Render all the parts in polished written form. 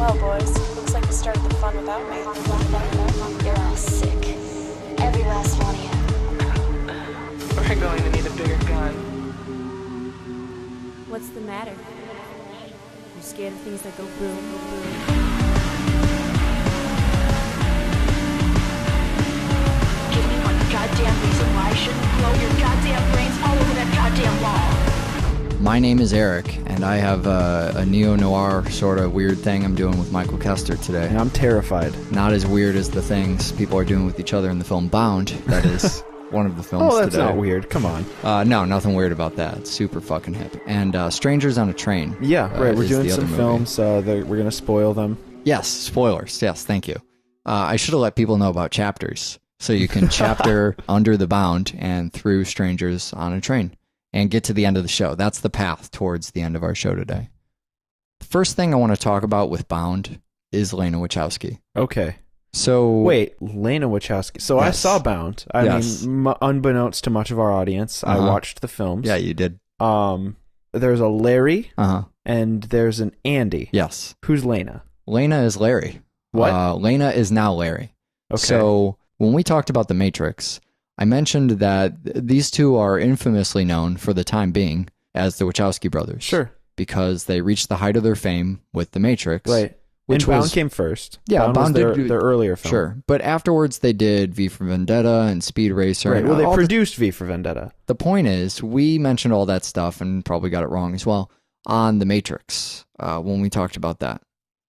Well, boys, looks like you started the fun without me. You're all sick. Every last one of you. We're going to need a bigger gun. What's the matter? You scared of things that go boom, boom, boom? Give me one goddamn reason why I shouldn't blow your goddamn brains all over that goddamn wall. My name is Eric, and I have a neo-noir sort of weird thing I'm doing with Michael Kester today. And I'm terrified. Not as weird as the things people are doing with each other in the film Bound. That is one of the films Oh, that's today. not weird. Come on. No, nothing weird about that. It's super fucking hip. And Strangers on a Train. Yeah, right. We're is doing the some other films. We're going to spoil them. Yes, spoilers. Yes, thank you. I should have let people know about chapters. So you can chapter under the Bound and through Strangers on a Train and get to the end of the show. That's the path towards the end of our show today. The first thing I want to talk about with Bound is Lena Wachowski. Okay. So wait, Lena Wachowski. So I Yes. saw Bound. I Yes. mean, unbeknownst to much of our audience, I watched the films. Yeah, you did. There's a Larry Uh-huh. and there's an Andy. Yes. Who's Lena? Lena is Larry. What? Lena is now Larry. Okay. So when we talked about The Matrix, I mentioned that these two are infamously known for the time being as the Wachowski brothers. Sure. Because they reached the height of their fame with The Matrix. Right. Which And Bound was, came first. Yeah, Bound Bound was did their earlier film. Sure. But afterwards they did V for Vendetta and Speed Racer. Right. and Well, they all produced V for Vendetta. the point is, we mentioned all that stuff and probably got it wrong as well on The Matrix when we talked about that.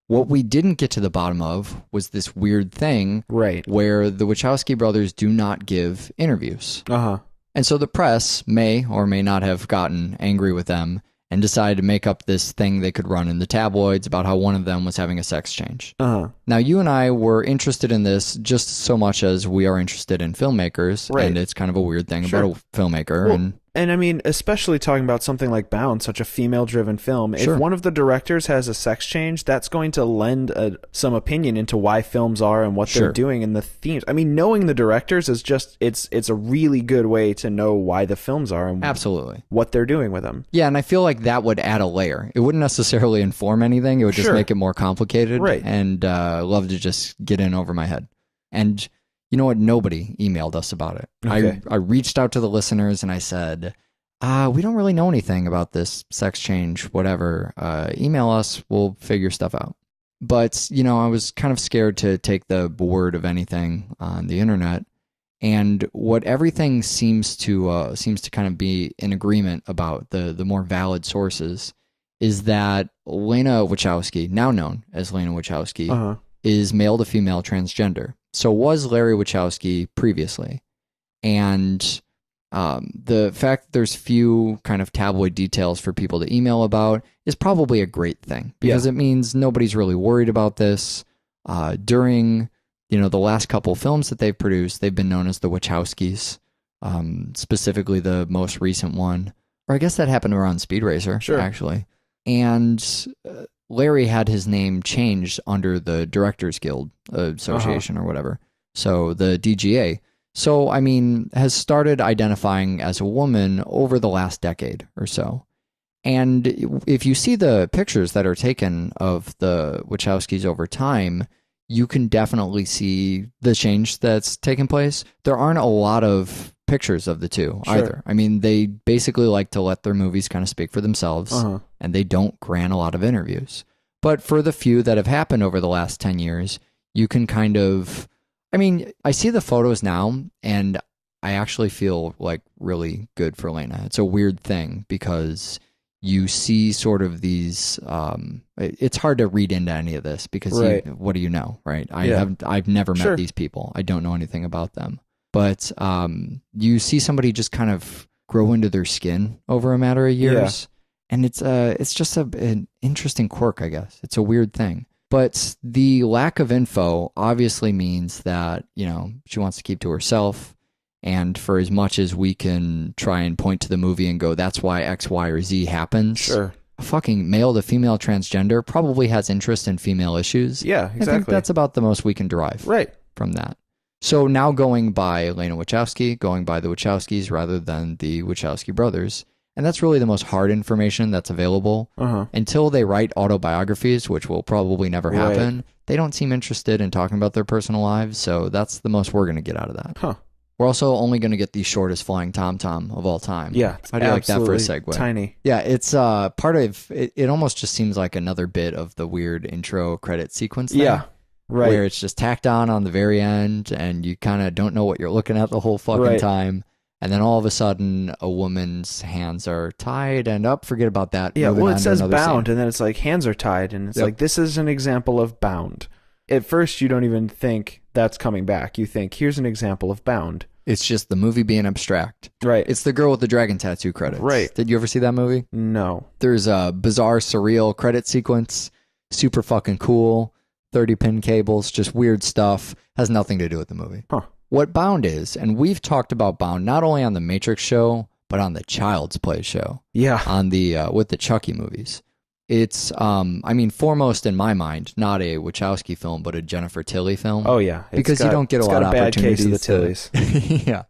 What we didn't get to the bottom of was this weird thing Right. where the Wachowski brothers do not give interviews. Uh-huh. And so the press may or may not have gotten angry with them and decided to make up this thing they could run in the tabloids about how one of them was having a sex change. Uh-huh. Now, you and I were interested in this just so much as we are interested in filmmakers, Right. and it's kind of a weird thing Sure. about a filmmaker. Well, and I mean, especially talking about something like Bound, such a female-driven film, Sure. if one of the directors has a sex change, that's going to lend some opinion into why films are and what Sure. they're doing and the themes. I mean, knowing the directors is just, it's a really good way to know why the films are and Absolutely. what they're doing with them. Yeah, and I feel like that would add a layer. It wouldn't necessarily inform anything. It would just Sure. make it more complicated. Right. And love to just get in over my head. And you know what? Nobody emailed us about it. Okay. I reached out to the listeners and I said, we don't really know anything about this sex change, whatever. Email us. We'll figure stuff out. But, you know, I was kind of scared to take the word of anything on the internet. And what everything seems to kind of be in agreement about, the more valid sources, is that Lena Wachowski, now known as Lena Wachowski, Uh-huh. is male to female transgender. So was Larry Wachowski previously. And the fact that there's few kind of tabloid details for people to email about is probably a great thing, because Yeah. it means nobody's really worried about this. During the last couple films that they've produced, they've been known as the Wachowskis, specifically the most recent one. Or I guess that happened around Speed Racer, Sure. actually. And Larry had his name changed under the Directors Guild Association or whatever. So the DGA. So, I mean, has started identifying as a woman over the last decade or so. And if you see the pictures that are taken of the Wachowskis over time, you can definitely see the change that's taken place. There aren't a lot of pictures of the two either. I mean, they basically like to let their movies kind of speak for themselves, and they don't grant a lot of interviews. But for the few that have happened over the last 10 years, you can kind of, I mean, I see the photos now, and I actually feel like really good for Lena. It's a weird thing because you see sort of these, it's hard to read into any of this because what do you know, right? I've never met these people. I don't know anything about them. But you see somebody just kind of grow into their skin over a matter of years. And it's just an interesting quirk, I guess. It's a weird thing. But the lack of info obviously means that, she wants to keep to herself. And for as much as we can try and point to the movie and go, that's why X, Y, or Z happens. Sure. A fucking male to female transgender probably has interest in female issues. Yeah, exactly. I think that's about the most we can derive from that. So now going by Lena Wachowski, going by the Wachowskis rather than the Wachowski brothers, And that's really the most hard information that's available. Until they write autobiographies, which will probably never happen, they don't seem interested in talking about their personal lives. So that's the most we're going to get out of that. Huh. We're also only going to get the shortest flying tom-tom of all time. Yeah. How do you like that for a segue? Tiny. Yeah, it's part of it. It almost just seems like another bit of the weird intro credit sequence thing. Yeah. Right. Where it's just tacked on the very end, and you kind of don't know what you're looking at the whole fucking time. And then all of a sudden, a woman's hands are tied and up. Forget about that. Yeah, Moving well, on it to says another bound, scene. and then it's like hands are tied, and it's like, this is an example of bound. At first, you don't even think that's coming back. You think, here's an example of bound. It's just the movie being abstract. Right. It's the girl with the dragon tattoo credits. Right. Did you ever see that movie? No. There's a bizarre, surreal credit sequence. Super fucking cool. 30-pin cables, just weird stuff. Has nothing to do with the movie. Huh. What Bound is, and we've talked about Bound not only on the Matrix show, but on the Child's Play show. Yeah. On the with the Chucky movies. It's foremost in my mind, not a Wachowski film, but a Jennifer Tilly film. Oh yeah. Because you don't get a lot of opportunities. It's got a bad case of the Tillys. Yeah.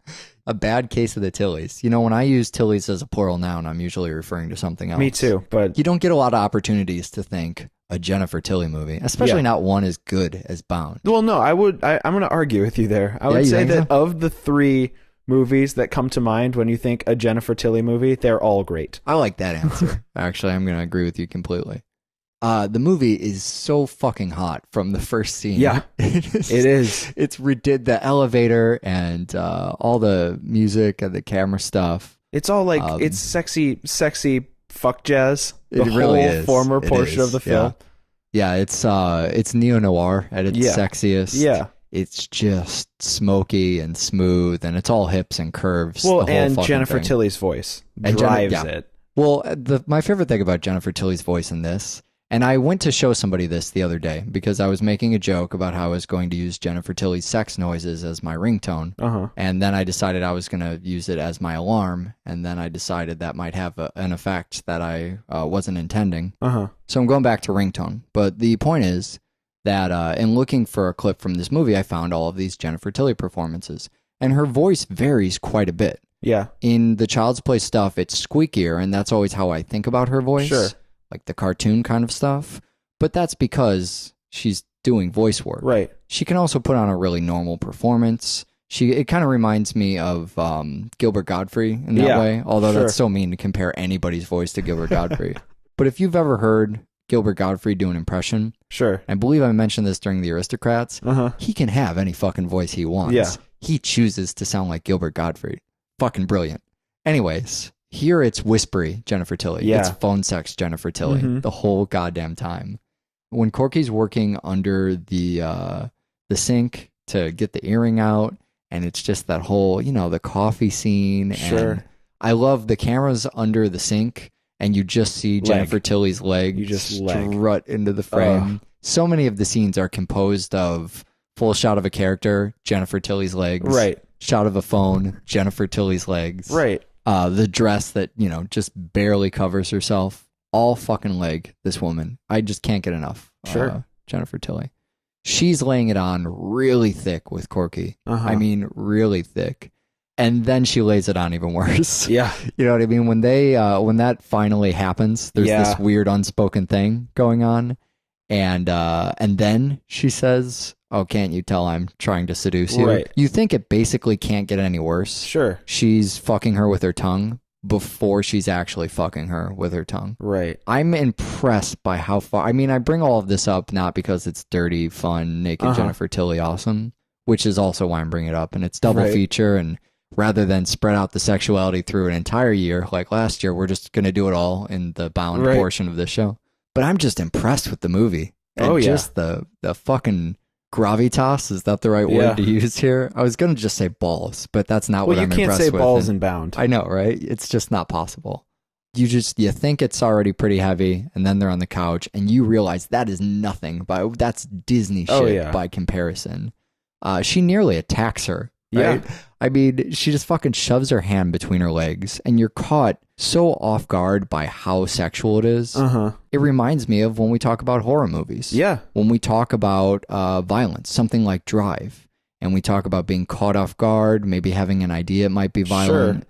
A bad case of the Tillys. You know, when I use Tillys as a plural noun, I'm usually referring to something else. Me too, but You don't get a lot of opportunities to think a Jennifer Tilly movie, especially not one as good as Bound. well, no, I'm going to argue with you there. I would you say think that of the 3 movies that come to mind when you think a Jennifer Tilly movie, they're all great. I like that answer. Actually, I'm going to agree with you completely. The movie is so fucking hot from the first scene. Yeah, it is. It's redid the elevator and all the music and the camera stuff. It's all like it's sexy fuck jazz. The It really whole is. former It portion is, of the film. Yeah, it's neo-noir at its sexiest. Yeah. It's just smoky and smooth, and it's all hips and curves. Well, the whole and fucking Jennifer thing. Tilly's voice And drives yeah. it. Well, my favorite thing about Jennifer Tilly's voice in this, and I went to show somebody this the other day because I was making a joke about how I was going to use Jennifer Tilly's sex noises as my ringtone. And then I decided I was going to use it as my alarm. And then I decided that might have an effect that I wasn't intending. So I'm going back to ringtone. But the point is that in looking for a clip from this movie, I found all of these Jennifer Tilly performances. And her voice varies quite a bit. Yeah. In the Child's Play stuff, it's squeakier, and that's always how I think about her voice. Sure. Like the cartoon kind of stuff. But that's because she's doing voice work. Right. She can also put on a really normal performance. It kind of reminds me of Gilbert Gottfried in that way, although that's so mean to compare anybody's voice to Gilbert Gottfried. But if you've ever heard Gilbert Gottfried do an impression, Sure. I believe I mentioned this during The Aristocrats, he can have any fucking voice he wants. Yeah. He chooses to sound like Gilbert Gottfried. Fucking brilliant. Anyways, here it's whispery Jennifer Tilly. Yeah. It's phone sex Jennifer Tilly the whole goddamn time. When Corky's working under the sink to get the earring out, and it's just that whole, the coffee scene. Sure. And I love the cameras under the sink, and you just see Jennifer Tilly's leg You just strut into the frame. So many of the scenes are composed of full shot of a character, Jennifer Tilly's legs. Right. Shot of a phone, Jennifer Tilly's legs. Right. The dress that, just barely covers herself. All fucking leg, this woman. I just can't get enough. Sure. Jennifer Tilly. She's laying it on really thick with Corky. I mean, really thick. And then she lays it on even worse. Yeah. You know what I mean? When that finally happens, there's this weird unspoken thing going on. And then she says, "Oh, can't you tell I'm trying to seduce you?" Right. You think it basically can't get any worse. Sure. She's fucking her with her tongue before she's actually fucking her with her tongue. Right. I'm impressed by how far. I mean, I bring all of this up not because it's dirty, fun, naked Jennifer Tilly awesome, which is also why I'm bringing it up. And it's double feature. And rather than spread out the sexuality through an entire year like last year, we're just going to do it all in the Bound portion of this show. But I'm just impressed with the movie. And just the fucking gravitas, is that the right word to use here? I was going to just say balls, but that's not what I'm impressed with. You can't say balls in Bound. I know, right? It's just not possible. You think it's already pretty heavy, and then they're on the couch, and you realize that is nothing. That's Disney shit by comparison. She nearly attacks her. Right? Yeah. I mean, she just fucking shoves her hand between her legs, and you're caught so off guard by how sexual it is. It reminds me of when we talk about horror movies. Yeah. When we talk about violence, something like Drive, and we talk about being caught off guard, maybe having an idea it might be violent. Sure.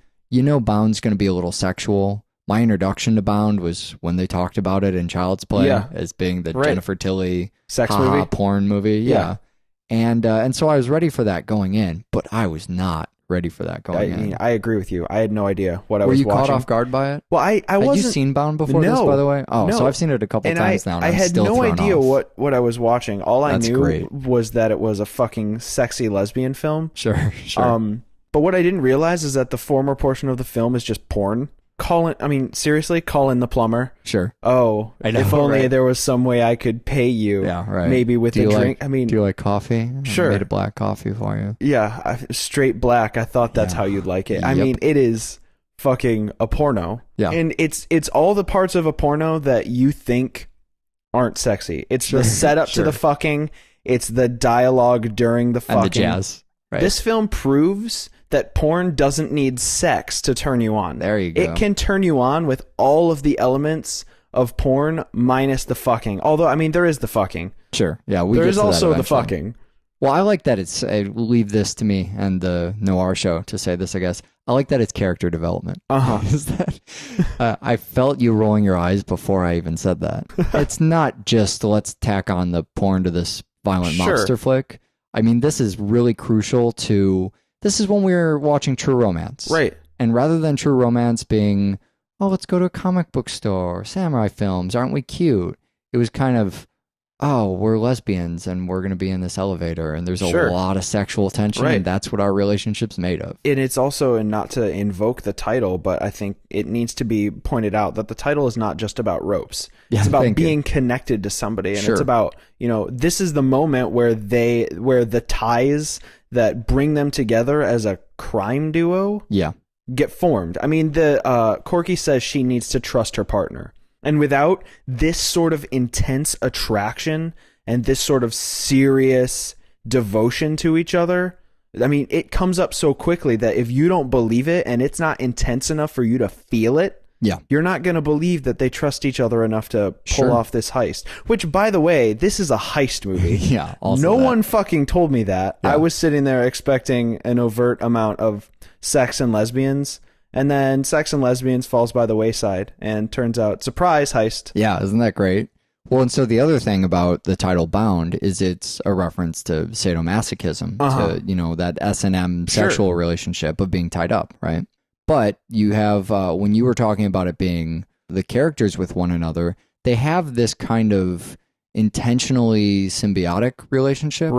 Bound's going to be a little sexual. My introduction to Bound was when they talked about it in Child's Play as being the Jennifer Tilly sex movie, porn movie. Yeah. And so I was ready for that going in, but I was not ready for that going in. I agree with you. I had no idea what I was watching. Were you caught off guard by it? Well, I wasn't. Had you seen Bound before this, by the way? Oh, no. so I've seen it a couple times now, and I I'm had still no thrown idea off. what I was watching. All I That's knew great. was that it was a fucking sexy lesbian film. Sure. But what I didn't realize is that the former portion of the film is just porn. Seriously, call in the plumber. Sure. Oh, I know, if only there was some way I could pay you. Yeah, right. Maybe with a drink. do you like coffee? Sure. I made a black coffee for you. Yeah, straight black. I thought that's how you'd like it. Yep. I mean, it is fucking a porno. Yeah. And it's all the parts of a porno that you think aren't sexy. It's the setup to the fucking. It's the dialogue during the fucking. And the jazz. Right. This film proves that porn doesn't need sex to turn you on. There you go. It can turn you on with all of the elements of porn minus the fucking. Although, I mean, there is the fucking. Sure. Yeah, there is also the fucking. Well, I like that it's. Leave this to me and the Noir Show to say this, I guess. I like that it's character development. Is that? I felt you rolling your eyes before I even said that. It's not just let's tack on the porn to this violent monster flick. I mean, this is really crucial to. This is when we were watching True Romance. Right. And rather than True Romance being, oh, let's go to a comic book store, samurai films, aren't we cute? It was kind of, oh, we're lesbians and we're going to be in this elevator and there's a lot of sexual tension and that's what our relationship's made of. And it's also, and not to invoke the title, but I think it needs to be pointed out that the title is not just about ropes. Yeah, it's about being connected to somebody. And it's about, this is the moment where the ties that bring them together as a crime duo get formed. I mean, Corky says she needs to trust her partner. And without this sort of intense attraction and this sort of serious devotion to each other, I mean, it comes up so quickly that if you don't believe it and it's not intense enough for you to feel it, you're not going to believe that they trust each other enough to pull off this heist. Which, by the way, this is a heist movie. No one fucking told me that. I was sitting there expecting an overt amount of sex and lesbians. And then Sex and Lesbians falls by the wayside and turns out, surprise, heist. Yeah, isn't that great? Well, and so the other thing about the title Bound is it's a reference to sadomasochism, to, that S&M sexual relationship of being tied up, right? But you have, when you were talking about it being the characters with one another, they have this kind of intentionally symbiotic relationship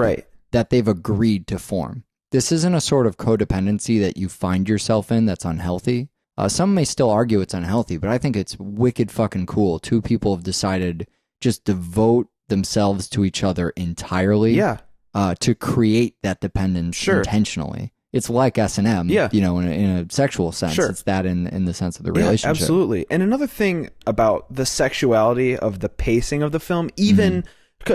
that they've agreed to form. This isn't a sort of codependency that you find yourself in that's unhealthy. Some may still argue it's unhealthy, but I think it's wicked fucking cool. Two people have decided just devote themselves to each other entirely to create that dependence intentionally. It's like S&M, in a sexual sense. It's that in the sense of the relationship. Absolutely. And another thing about the sexuality of the pacing of the film, even...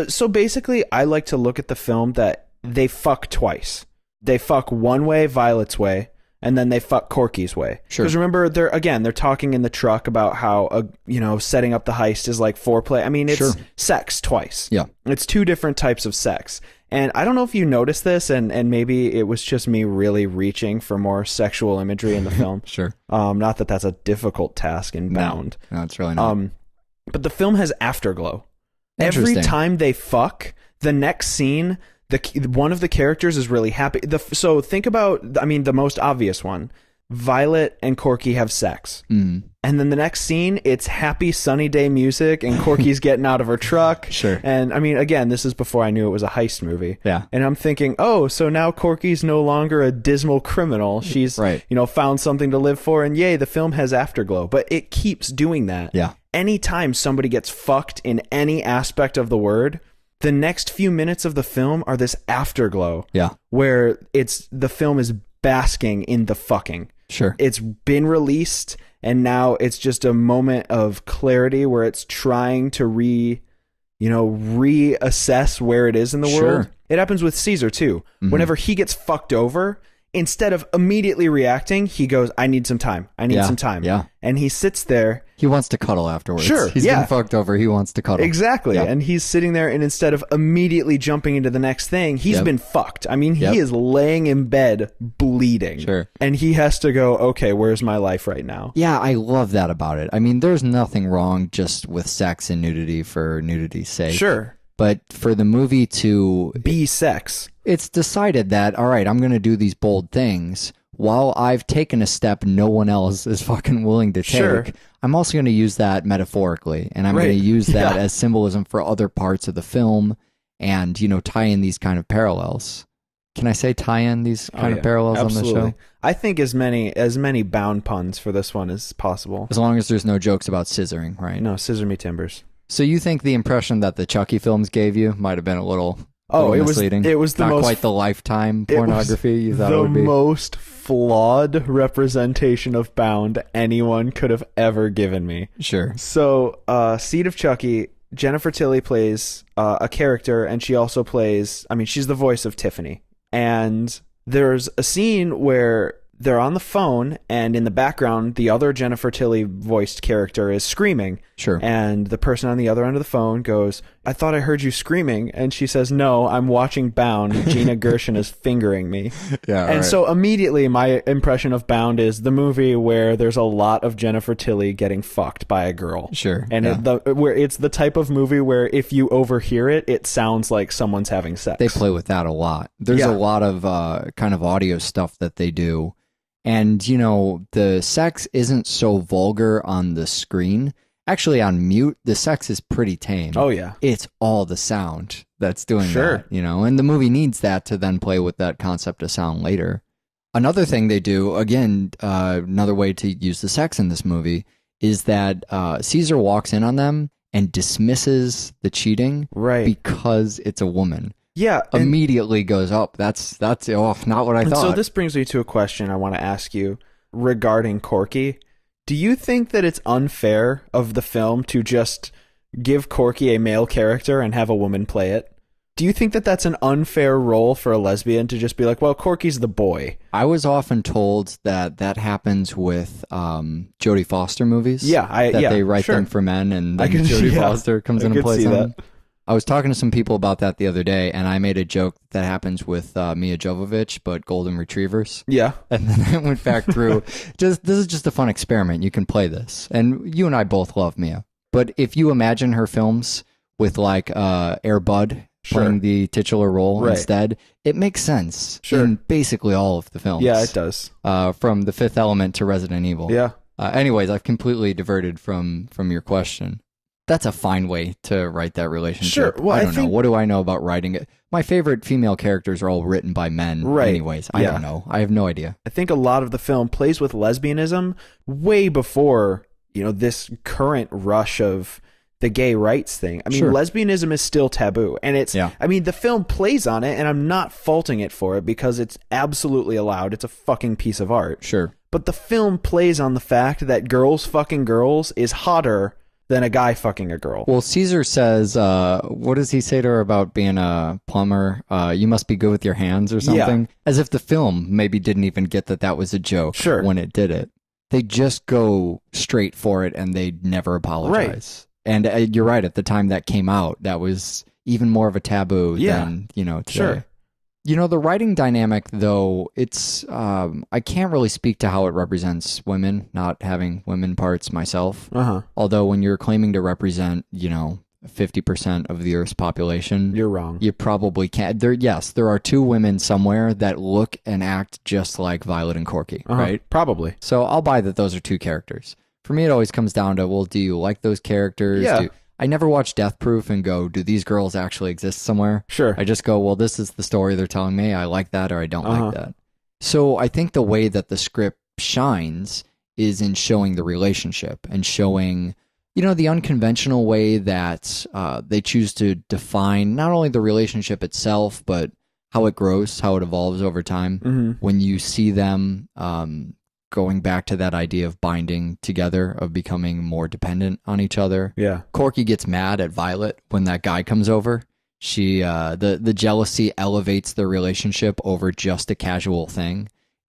So basically, I like to look at the film that they fuck twice. They fuck one way, Violet's way, and then they fuck Corky's way. Because remember, they're talking in the truck about how, setting up the heist is like foreplay. I mean, it's sex twice. Yeah. It's two different types of sex. And I don't know if you noticed this, and maybe it was just me really reaching for more sexual imagery in the film. Not that that's a difficult task in Bound. No, it's really not. But the film has afterglow. Every time they fuck, the next scene... one of the characters is really happy. So think about, the most obvious one. Violet and Corky have sex. And then the next scene, it's happy sunny day music and Corky's getting out of her truck. And again, this is before I knew it was a heist movie. And I'm thinking, so now Corky's no longer a dismal criminal. She's, found something to live for, and yay, the film has afterglow. But it keeps doing that. Anytime somebody gets fucked in any aspect of the word, the next few minutes of the film are this afterglow. Where the film is basking in the fucking. It's been released, and now it's just a moment of clarity where it's trying to reassess where it is in the world. It happens with Caesar too. Whenever he gets fucked over, instead of immediately reacting, he goes, I need some time. I need some time. Yeah. And he sits there. He wants to cuddle afterwards. Sure, He's yeah. been fucked over. He wants to cuddle. Exactly. Yeah. And he's sitting there, and instead of immediately jumping into the next thing, he's been fucked. I mean, he is laying in bed bleeding. Sure. And he has to go, okay, where's my life right now? Yeah, I love that about it. I mean, there's nothing wrong just with sex and nudity for nudity's sake. Sure. But for the movie to Be sex. It's decided that, all right, I'm going to do these bold things while I've taken a step no one else is fucking willing to take. Sure. I'm also going to use that metaphorically, and I'm going to use that as symbolism for other parts of the film and, tie in these kind of parallels. Can I say tie in these kind of parallels Absolutely. on the show? I think as many Bound puns for this one as possible. As long as there's no jokes about scissoring, right? No, scissor me timbers. So you think the impression that the Chucky films gave you might have been a little misleading? It was the not most, quite the Lifetime pornography you thought it would be. The most flawed representation of Bound anyone could have ever given me. Sure. So, Seed of Chucky, Jennifer Tilly plays a character, and she also plays, she's the voice of Tiffany. And there's a scene where they're on the phone, and in the background, the other Jennifer Tilly voiced character is screaming. Sure. And the person on the other end of the phone goes, I thought I heard you screaming. And she says, no, I'm watching Bound. Gina Gershon is fingering me. Yeah. And so immediately my impression of Bound is the movie where there's a lot of Jennifer Tilly getting fucked by a girl. Sure. And where it's the type of movie where if you overhear it, it sounds like someone's having sex. They play with that a lot. There's a lot of kind of audio stuff that they do. And, the sex isn't so vulgar on the screen. Actually, on mute, the sex is pretty tame. Oh, yeah. It's all the sound that's doing that, and the movie needs that to then play with that concept of sound later. Another thing they do, again, another way to use the sex in this movie, is that Caesar walks in on them and dismisses the cheating because it's a woman. Yeah. Immediately goes up. That's not what I thought. So this brings me to a question I want to ask you regarding Corky. Do you think that it's unfair of the film to just give Corky a male character and have a woman play it? Do you think that that's an unfair role for a lesbian to just be like, well, Corky's the boy? I was often told that happens with Jodie Foster movies. Yeah, they write them for men, and then Jodie Foster comes in and plays them. I was talking to some people about that the other day, and I made a joke that happens with Mia Jovovich, but golden retrievers. Yeah. And then I went back through. This is just a fun experiment. You can play this. And you and I both love Mia. But if you imagine her films with like Air Bud playing the titular role instead, it makes sense in basically all of the films. Yeah, it does. From The Fifth Element to Resident Evil. Yeah. Anyways, I've completely diverted from your question. That's a fine way to write that relationship. Sure. Well, I don't know. What do I know about writing it? My favorite female characters are all written by men anyways. I don't know. I have no idea. I think a lot of the film plays with lesbianism way before, this current rush of the gay rights thing. I mean, lesbianism is still taboo. And the film plays on it, and I'm not faulting it for it because it's absolutely allowed. It's a fucking piece of art. Sure. But the film plays on the fact that girls fucking girls is hotter than a guy fucking a girl. Well, Caesar says, what does he say to her about being a plumber? You must be good with your hands or something. Yeah. As if the film maybe didn't even get that was a joke when it did it. They just go straight for it and they never apologize. Right. And you're right, at the time that came out, that was even more of a taboo than, today. Sure. The writing dynamic, though, it's, I can't really speak to how it represents women, not having women parts myself. Uh-huh. Although when you're claiming to represent, 50% of the Earth's population, you're wrong. You probably can't. There are two women somewhere that look and act just like Violet and Corky, right? Probably. So I'll buy that those are two characters. For me, it always comes down to, well, do you like those characters? Yeah. I never watch Death Proof and go, do these girls actually exist somewhere? Sure. I just go, well, this is the story they're telling me. I like that or I don't like that. So I think the way that the script shines is in showing the relationship and showing, the unconventional way that they choose to define not only the relationship itself, but how it grows, how it evolves over time. Mm-hmm. When you see them going back to that idea of binding together, of becoming more dependent on each other. Yeah. Corky gets mad at Violet when that guy comes over. She, the jealousy elevates their relationship over just a casual thing.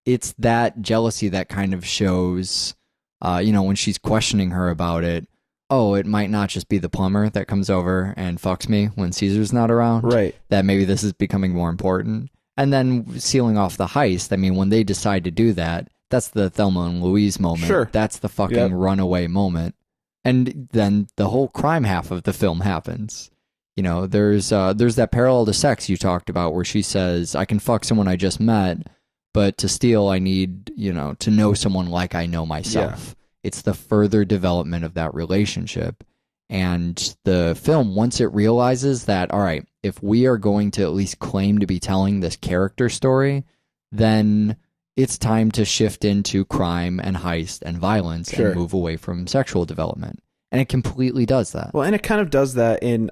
it's that jealousy that kind of shows, when she's questioning her about it. Oh, it might not just be the plumber that comes over and fucks me when Caesar's not around. Right. That maybe this is becoming more important. And then sealing off the heist. I mean, when they decide to do that, that's the Thelma and Louise moment. Sure. That's the fucking runaway moment. And then the whole crime half of the film happens. There's that parallel to sex you talked about where she says, I can fuck someone I just met, but to steal, I need, to know someone like I know myself. Yeah. It's the further development of that relationship. And the film, once it realizes that, all right, if we are going to at least claim to be telling this character story, then it's time to shift into crime and heist and violence and move away from sexual development. And it completely does that. Well, and it kind of does that in,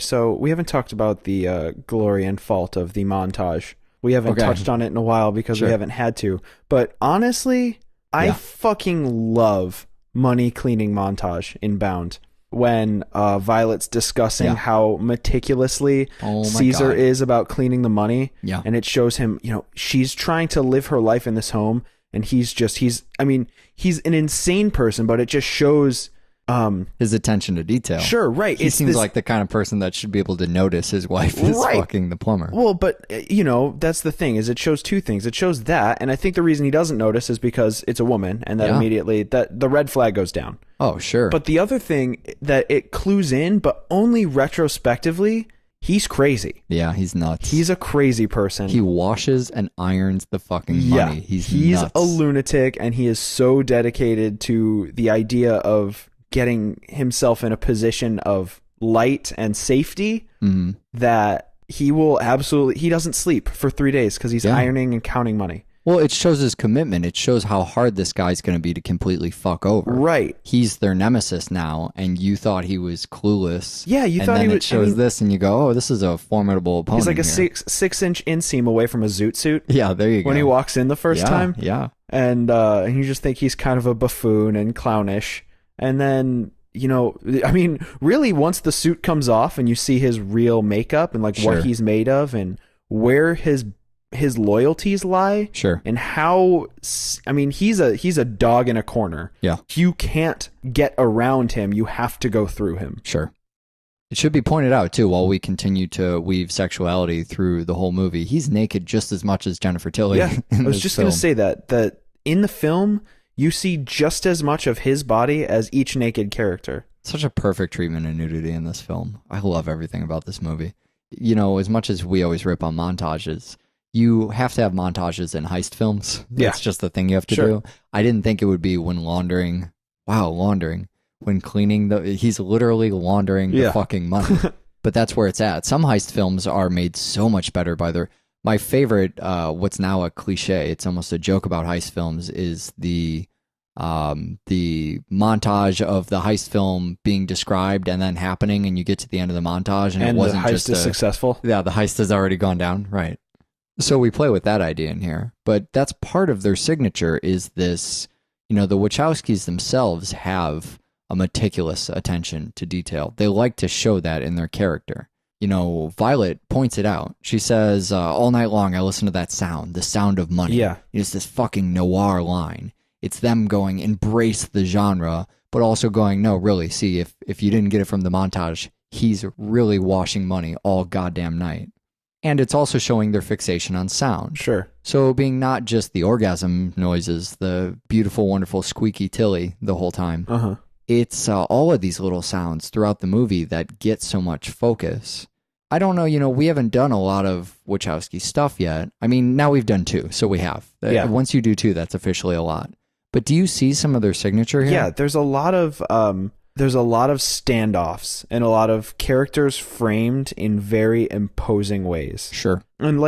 so we haven't talked about the glory and fault of the montage. We haven't touched on it in a while because we haven't had to. But honestly, I fucking love money cleaning montage in Bound. When Violet's discussing how meticulously Caesar is about cleaning the money. Yeah. And it shows him, she's trying to live her life in this home. And he's an insane person, but it just shows his attention to detail. Sure, right. He seems like the kind of person that should be able to notice his wife is fucking the plumber. Well, but, that's the thing, is it shows two things. It shows that, and I think the reason he doesn't notice is because it's a woman, and that immediately, that the red flag goes down. Oh, sure. But the other thing that it clues in, but only retrospectively, he's crazy. Yeah, he's nuts. He's a crazy person. He washes and irons the fucking money. He's nuts. A lunatic, and he is so dedicated to the idea of getting himself in a position of light and safety that he doesn't sleep for 3 days because he's ironing and counting money. Well, it shows his commitment. It shows how hard this guy's going to be to completely fuck over. Right. He's their nemesis now, and you thought he was clueless. Yeah, you thought he was. And then it shows this, and you go, oh, this is a formidable opponent. He's like a 6-inch inseam away from a zoot suit. Yeah, there you go. When he walks in the first time. Yeah. And you just think he's kind of a buffoon and clownish. And then, really, once the suit comes off and you see his real makeup and what he's made of and where his loyalties lie, and how, he's a dog in a corner. Yeah, you can't get around him. You have to go through him. Sure. It should be pointed out too, while we continue to weave sexuality through the whole movie, he's naked just as much as Jennifer Tilly. Yeah, I was just going to say that in the film, you see just as much of his body as each naked character. Such a perfect treatment of nudity in this film. I love everything about this movie. As much as we always rip on montages, you have to have montages in heist films. That's just the thing you have to do. I didn't think it would be when laundering. Wow, laundering. When cleaning he's literally laundering the fucking money. But that's where it's at. Some heist films are made so much better by my favorite, what's now a cliche, it's almost a joke about heist films, is the montage of the heist film being described and then happening, and you get to the end of the montage and it wasn't the heist just is successful. Yeah, the heist has already gone down, right? So we play with that idea in here, but that's part of their signature. Is this, the Wachowskis themselves have a meticulous attention to detail. They like to show that in their character. Violet points it out. She says, all night long I listen to that sound, the sound of money. Yeah. It's this fucking noir line. It's them going, embrace the genre, but also going, no, really, see, if you didn't get it from the montage, he's really washing money all goddamn night. And it's also showing their fixation on sound. Sure. So being not just the orgasm noises, the beautiful, wonderful squeaky Tilly the whole time. It's all of these little sounds throughout the movie that get so much focus. I don't know, we haven't done a lot of Wachowski stuff yet. I mean, now we've done 2, so we have. Yeah. Once you do 2, that's officially a lot. But do you see some of their signature here? Yeah, there's a lot of standoffs and a lot of characters framed in very imposing ways. Sure. And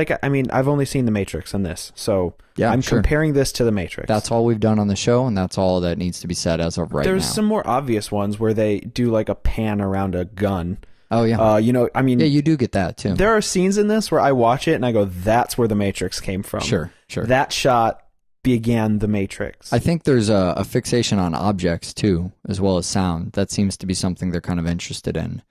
I've only seen The Matrix in this, so I'm comparing this to The Matrix. That's all we've done on the show, and that's all that needs to be said as of right now. There's some more obvious ones where they do a pan around a gun. Oh, yeah. Yeah, you do get that, too. There are scenes in this where I watch it and I go, that's where The Matrix came from. Sure. That shot began The Matrix. I think there's a fixation on objects, too, as well as sound. That seems to be something they're kind of interested in.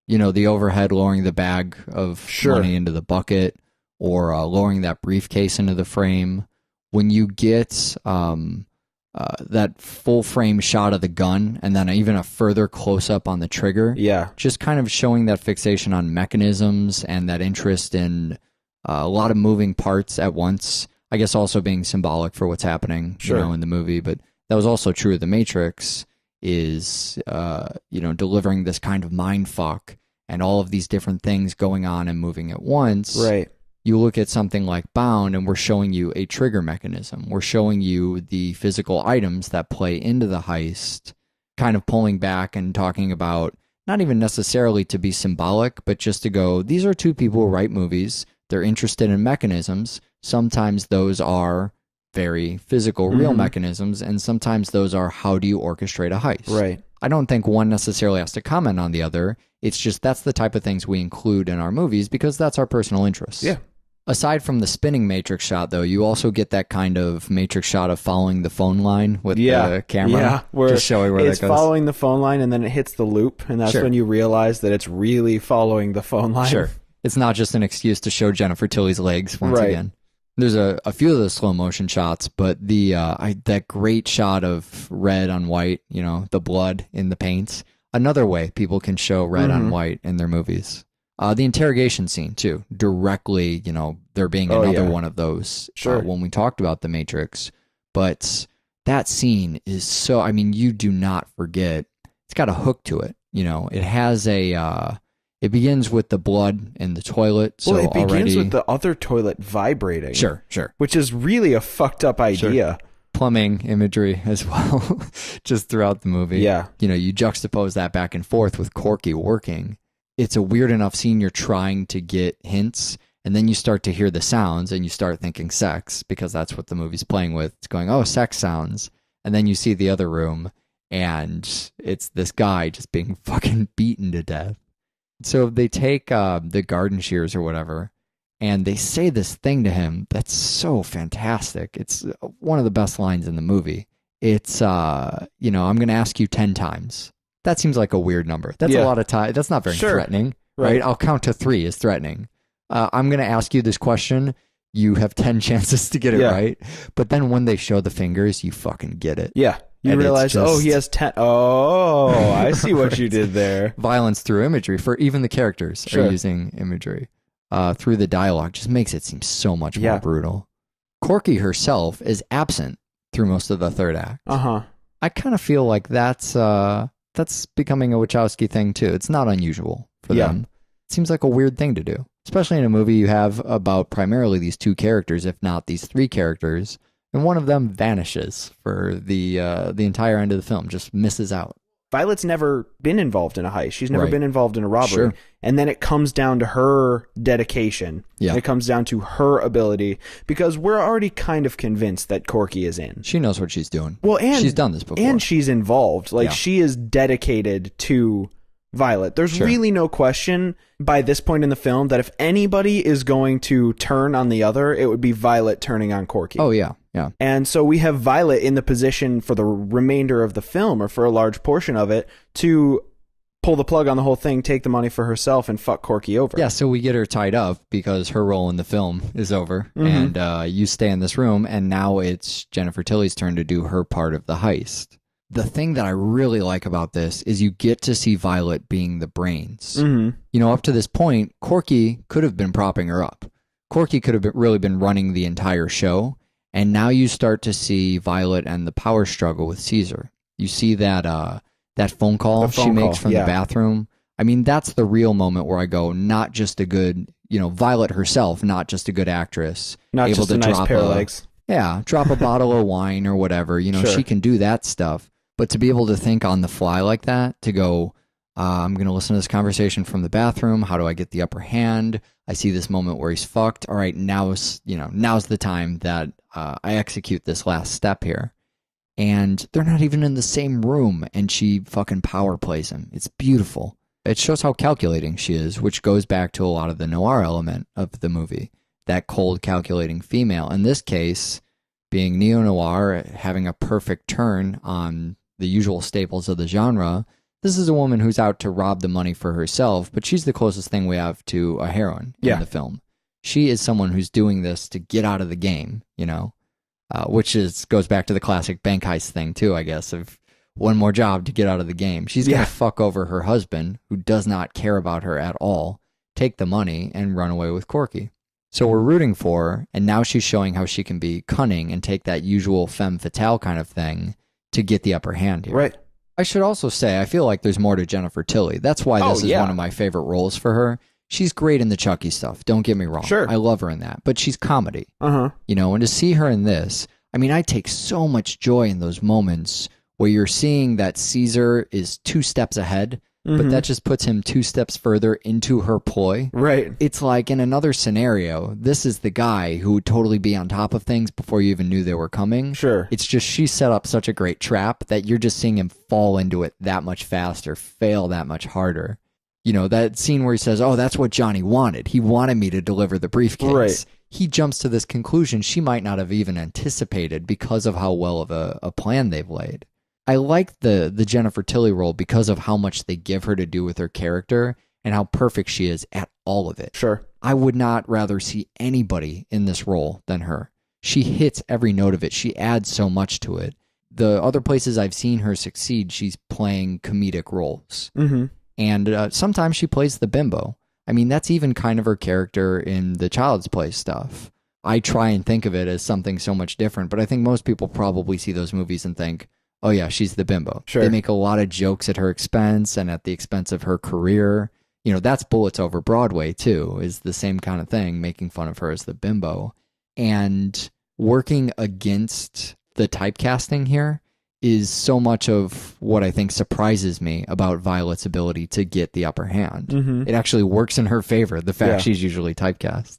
The overhead lowering the bag of money into the bucket, or lowering that briefcase into the frame, when you get that full frame shot of the gun and then even a further close up on the trigger. Yeah. Just kind of showing that fixation on mechanisms and that interest in a lot of moving parts at once. I guess also being symbolic for what's happening, Sure. in the movie. But that was also true of The Matrix, is, delivering this kind of mind fuck and all of these different things going on and moving at once. Right. You look at something like Bound and we're showing you a trigger mechanism. We're showing you the physical items that play into the heist, kind of pulling back and talking about not even necessarily to be symbolic, but just to go, these are two people who write movies. They're interested in mechanisms. Sometimes those are very physical, real mechanisms, and sometimes those are how do you orchestrate a heist. Right. I don't think one necessarily has to comment on the other. It's just that's the type of things we include in our movies because that's our personal interest. Yeah. Aside from the spinning Matrix shot, though, you also get that kind of Matrix shot of following the phone line with the camera. Yeah, where just showing where it's that goes. following the phone line and then it hits the loop, and that's Sure. when you realize that it's really following the phone line. Sure. It's not just an excuse to show Jennifer Tilly's legs once Right. again. There's a few of the slow motion shots, but that great shot of red on white, the blood in the paints. Another way people can show red on white in their movies. The interrogation scene too, directly, there being another one of those. Sure. When we talked about The Matrix, but that scene is so. I mean, you do not forget. It's got a hook to it. It has a. It begins with the blood in the toilet. So Well, it begins already, with the other toilet vibrating. Sure. Which is really a fucked up idea. Plumbing imagery as well, just throughout the movie. Yeah. You juxtapose that back and forth with Corky working. It's a weird enough scene. You're trying to get hints, and then you start to hear the sounds, and you start thinking sex, because that's what the movie's playing with. It's going, oh, sex sounds. And then you see the other room, and it's this guy just being fucking beaten to death. So they take the garden shears or whatever, and they say this thing to him that's so fantastic. It's one of the best lines in the movie. It's, I'm going to ask you 10 times. That seems like a weird number. That's a lot of time. That's not very threatening, right? I'll count to 3 is threatening. I'm going to ask you this question. You have 10 chances to get it right. But then when they show the fingers, you fucking get it. Yeah. You And realize, it's he has 10. Oh, I see what you did there. Violence through imagery, for even the characters are using imagery through the dialogue, just makes it seem so much more brutal. Corky herself is absent through most of the third act. I kind of feel like that's becoming a Wachowski thing too. It's not unusual for them. It seems like a weird thing to do, especially in a movie you have about primarily these 2 characters, if not these 3 characters, and one of them vanishes for the entire end of the film, just misses out. Violet's never been involved in a heist. She's never been involved in a robbery. Sure. And then it comes down to her dedication. Yeah. And it comes down to her ability, because we're already kind of convinced that Corky is in. She knows what she's doing. Well, and she's done this before. And she's involved. Like, she is dedicated to Violet. There's really no question by this point in the film that if anybody is going to turn on the other, it would be Violet turning on Corky. Oh, yeah. And so we have Violet in the position for the remainder of the film, or for a large portion of it, to pull the plug on the whole thing, take the money for herself, and fuck Corky over. Yeah, so we get her tied up because her role in the film is over, and you stay in this room, and now it's Jennifer Tilly's turn to do her part of the heist. The thing that I really like about this is you get to see Violet being the brains. Up to this point, Corky could have been propping her up. Corky could have really been running the entire show. And now you start to see Violet and the power struggle with Caesar. You see that phone call she makes from the bathroom. I mean, that's the real moment where I go, not just a good, Violet herself, not just a good actress. Not able just to a nice drop pair of legs. Yeah, drop a bottle of wine or whatever. She can do that stuff. But to be able to think on the fly like that, to go, I'm going to listen to this conversation from the bathroom. How do I get the upper hand? I see this moment where he's fucked. All right, now's the time that I execute this last step here. And they're not even in the same room, and she fucking power plays him. It's beautiful. It shows how calculating she is, which goes back to a lot of the noir element of the movie. That cold, calculating female. In this case, being neo-noir, having a perfect turn on the usual staples of the genre, this is a woman who's out to rob the money for herself, but she's the closest thing we have to a heroine in the film. She is someone who's doing this to get out of the game, which goes back to the classic bank heist thing too, I guess, of one more job to get out of the game. She's going to fuck over her husband, who does not care about her at all, take the money, and run away with Corky. So we're rooting for her, and now she's showing how she can be cunning and take that usual femme fatale kind of thing to get the upper hand here. Right. I should also say, I feel like there's more to Jennifer Tilly. That's why this is one of my favorite roles for her. She's great in the Chucky stuff. Don't get me wrong. Sure. I love her in that. But she's comedy. Uh-huh. You know, and to see her in this, I mean, I take so much joy in those moments where you're seeing that Caesar is 2 steps ahead, but that just puts him 2 steps further into her ploy. Right. It's like in another scenario, this is the guy who would totally be on top of things before you even knew they were coming. Sure. It's just she set up such a great trap that you're just seeing him fall into it that much faster, fail that much harder. You know, that scene where he says, oh, that's what Johnny wanted. He wanted me to deliver the briefcase. Right. He jumps to this conclusion she might not have even anticipated because of how well of a plan they've laid. I like the Jennifer Tilly role because of how much they give her to do with her character and how perfect she is at all of it. Sure. I would not rather see anybody in this role than her. She hits every note of it. She adds so much to it. The other places I've seen her succeed, she's playing comedic roles. Mm-hmm. And sometimes she plays the bimbo. I mean, that's even kind of her character in the Child's Play stuff. I try and think of it as something so much different, but I think most people probably see those movies and think, oh yeah, she's the bimbo. Sure. They make a lot of jokes at her expense and at the expense of her career. You know, that's Bullets Over Broadway too, is the same kind of thing, making fun of her as the bimbo. And working against the typecasting here is so much of what I think surprises me about Violet's ability to get the upper hand. Mm-hmm. It actually works in her favor, the fact she's usually typecast.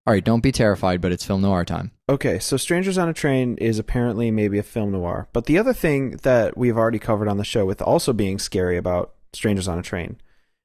All right, don't be terrified, but it's film noir time. Okay, so Strangers on a Train is apparently maybe a film noir. But the other thing that we've already covered on the show with also being scary about Strangers on a Train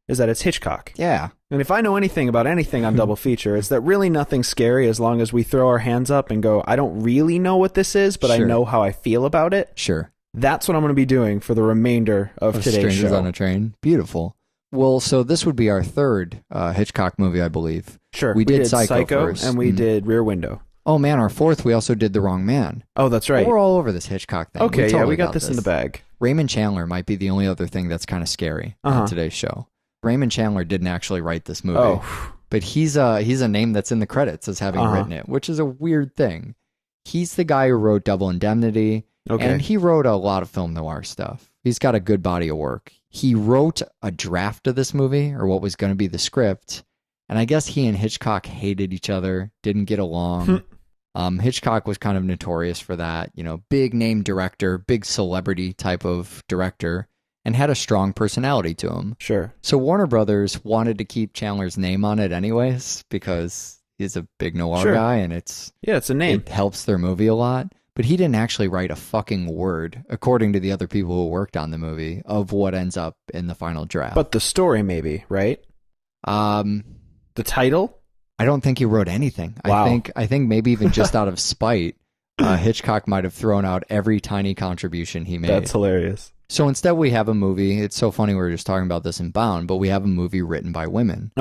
is that it's Hitchcock. Yeah. And if I know anything about anything on Double Feature, it's that really nothing's scary as long as we throw our hands up and go, I don't really know what this is, but I know how I feel about it. Sure. That's what I'm going to be doing for the remainder of today's Strangers show. on a Train. Beautiful. Well, so this would be our third Hitchcock movie, I believe. Sure. We did Psycho first. And we did Rear Window. Oh, man, our fourth, we also did The Wrong Man. Oh, that's right. But we're all over this Hitchcock thing. Okay, we got this in the bag. Raymond Chandler might be the only other thing that's kind of scary on today's show. Raymond Chandler didn't actually write this movie, but he's a name that's in the credits as having written it, which is a weird thing. He's the guy who wrote Double Indemnity, and he wrote a lot of film noir stuff. He's got a good body of work. He wrote a draft of this movie, or what was going to be the script, and I guess he and Hitchcock hated each other, didn't get along. Hitchcock was kind of notorious for that, you know, big name director, big celebrity type of director, and had a strong personality to him. Sure. So Warner Brothers wanted to keep Chandler's name on it anyways, because he's a big noir guy, and it's a name. It helps their movie a lot. But he didn't actually write a fucking word, according to the other people who worked on the movie, of what ends up in the final draft. But the story, maybe, right? The title? I don't think he wrote anything. Wow. I think maybe even just out of spite, Hitchcock might have thrown out every tiny contribution he made. That's hilarious. So instead we have a movie. It's so funny we were just talking about this in Bound, but we have a movie written by women.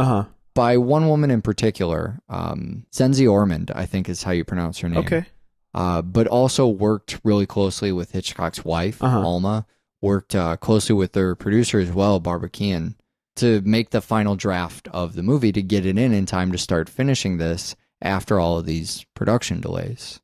By one woman in particular, Zenzi Ormond, I think is how you pronounce her name. Okay. But also worked really closely with Hitchcock's wife, Alma, worked closely with their producer as well, Barbara Kean, to make the final draft of the movie to get it in time to start finishing this after all of these production delays.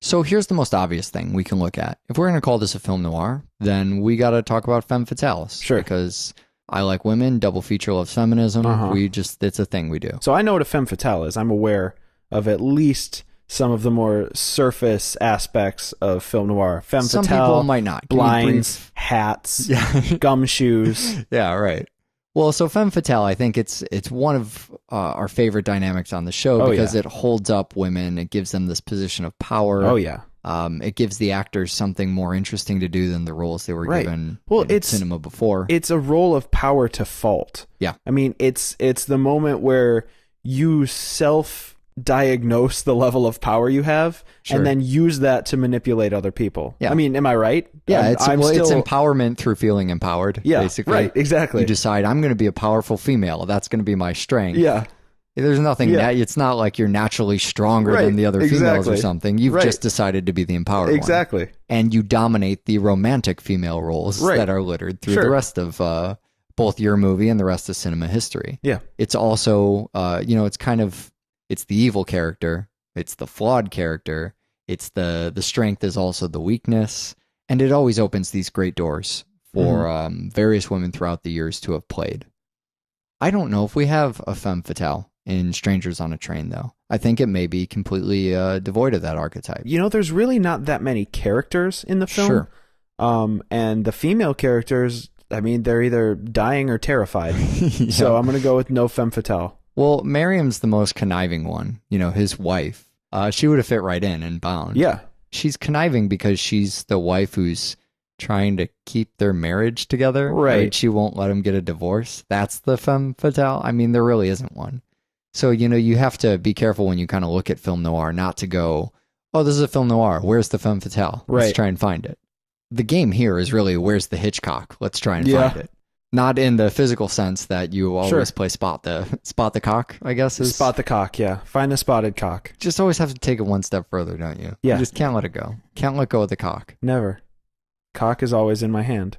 So here's the most obvious thing we can look at. If we're going to call this a film noir, then we got to talk about femme fatales. Sure. Because I like women, Double Feature loves feminism. It's a thing we do. So I know what a femme fatale is. I'm aware of at least some of the more surface aspects of film noir. Femme Some fatale, people might not. Blinds, hats, gumshoes. Yeah, right. Well, so femme fatale, I think it's one of our favorite dynamics on the show because it holds up women. It gives them this position of power. Oh, yeah. It gives the actors something more interesting to do than the roles they were given in cinema before. It's a role of power to fault. Yeah. I mean, it's the moment where you self-diagnose the level of power you have and then use that to manipulate other people. Yeah. I mean, am I right? Yeah, it's empowerment through feeling empowered, basically. Right, exactly. You decide, I'm going to be a powerful female. That's going to be my strength. Yeah. There's nothing Yeah. it's not like you're naturally stronger Right, than the other females or exactly. something. You've Right. just decided to be the empowered one. Exactly. And you dominate the romantic female roles Right. that are littered through Sure. the rest of both your movie and the rest of cinema history. Yeah. It's also, it's the evil character. It's the flawed character. It's the strength is also the weakness. And it always opens these great doors for various women throughout the years to have played. I don't know if we have a femme fatale in Strangers on a Train, though. I think it may be completely devoid of that archetype. There's really not that many characters in the film. Sure. And the female characters, they're either dying or terrified. Yeah. So I'm going to go with no femme fatale. Well, Miriam's the most conniving one, his wife. She would have fit right in Bound. Yeah. She's conniving because she's the wife who's trying to keep their marriage together. Right. She won't let him get a divorce. That's the femme fatale. There really isn't one. So, you have to be careful when you kind of look at film noir, not to go, oh, this is a film noir. Where's the femme fatale? Let's Right. try and find it. The game here is really, where's the Hitchcock? Let's try and Yeah. find it. Not in the physical sense that you always Sure. play spot the cock, I guess. Is Spot the cock, yeah. Find the spotted cock. just always have to take it one step further, don't you? Yeah. You just can't let it go. Can't let go of the cock. Never. Cock is always in my hand.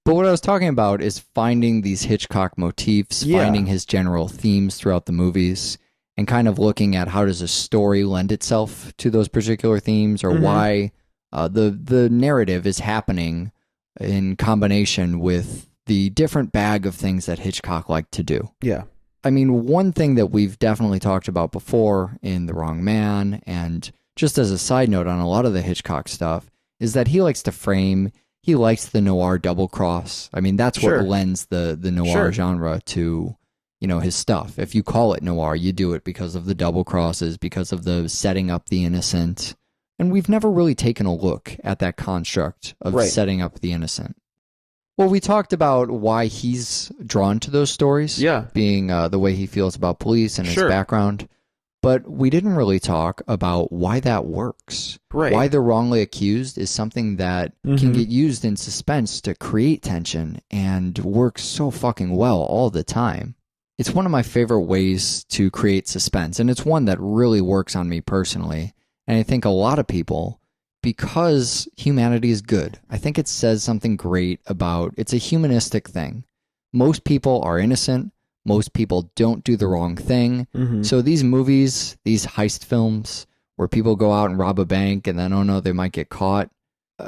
But what I was talking about is finding these Hitchcock motifs, Yeah. finding his general themes throughout the movies, and kind of looking at how does a story lend itself to those particular themes, or Mhm. why the narrative is happening in combination with the different bag of things that Hitchcock liked to do. Yeah. One thing that we've definitely talked about before in The Wrong Man, and just as a side note on a lot of the Hitchcock stuff, is that he likes to frame, he likes the noir double cross. That's Sure. what lends the noir Sure. genre to, his stuff. If you call it noir, you do it because of the double crosses, because of the setting up the innocent. And we've never really taken a look at that construct of Right. setting up the innocent. Well, we talked about why he's drawn to those stories, Yeah. being the way he feels about police and his Sure. background. But we didn't really talk about why that works. Right. Why the wrongly accused is something that can Mhm. get used in suspense to create tension and works so fucking well all the time. It's one of my favorite ways to create suspense, and it's one that really works on me personally. And I think a lot of people, because humanity is good, I think it says something great about, it's a humanistic thing. Most people are innocent. Most people don't do the wrong thing. Mhm. So these movies, these heist films where people go out and rob a bank and then, oh no, they might get caught.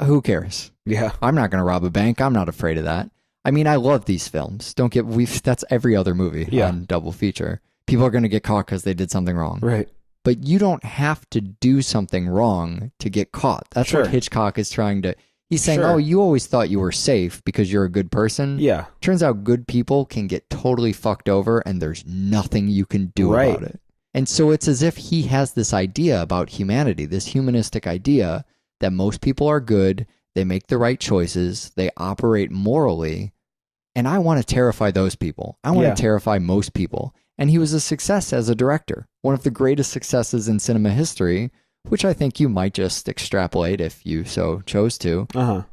Who cares? Yeah. I'm not going to rob a bank. I'm not afraid of that. I love these films. That's every other movie Yeah. on Double Feature. People are going to get caught because they did something wrong. Right. But you don't have to do something wrong to get caught. That's Sure. what Hitchcock is trying to... He's saying, Sure. oh, you always thought you were safe because you're a good person. Yeah. Turns out good people can get totally fucked over and there's nothing you can do Right. about it. And so it's as if he has this idea about humanity, this humanistic idea that most people are good, they make the right choices, they operate morally, and I want to terrify those people. I want Yeah. to terrify most people. And he was a success as a director, one of the greatest successes in cinema history, which I think you might just extrapolate if you so chose to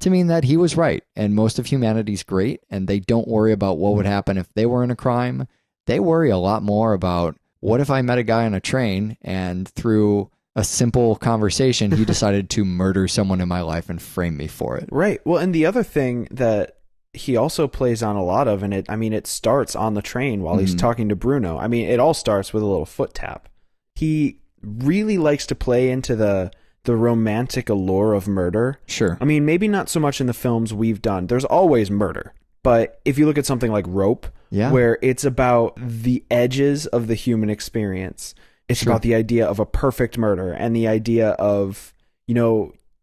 mean that he was right and most of humanity's great and they don't worry about what would happen if they were in a crime. They worry a lot more about what if I met a guy on a train and through a simple conversation he decided to murder someone in my life and frame me for it. Right. Well, and the other thing that he also plays on a lot of, and it starts on the train while he's talking to Bruno. It all starts with a little foot tap. He really likes to play into the romantic allure of murder. Sure. Maybe not so much in the films we've done. There's always murder. But if you look at something like Rope, Yeah. where it's about the edges of the human experience, it's Sure. about the idea of a perfect murder and the idea of,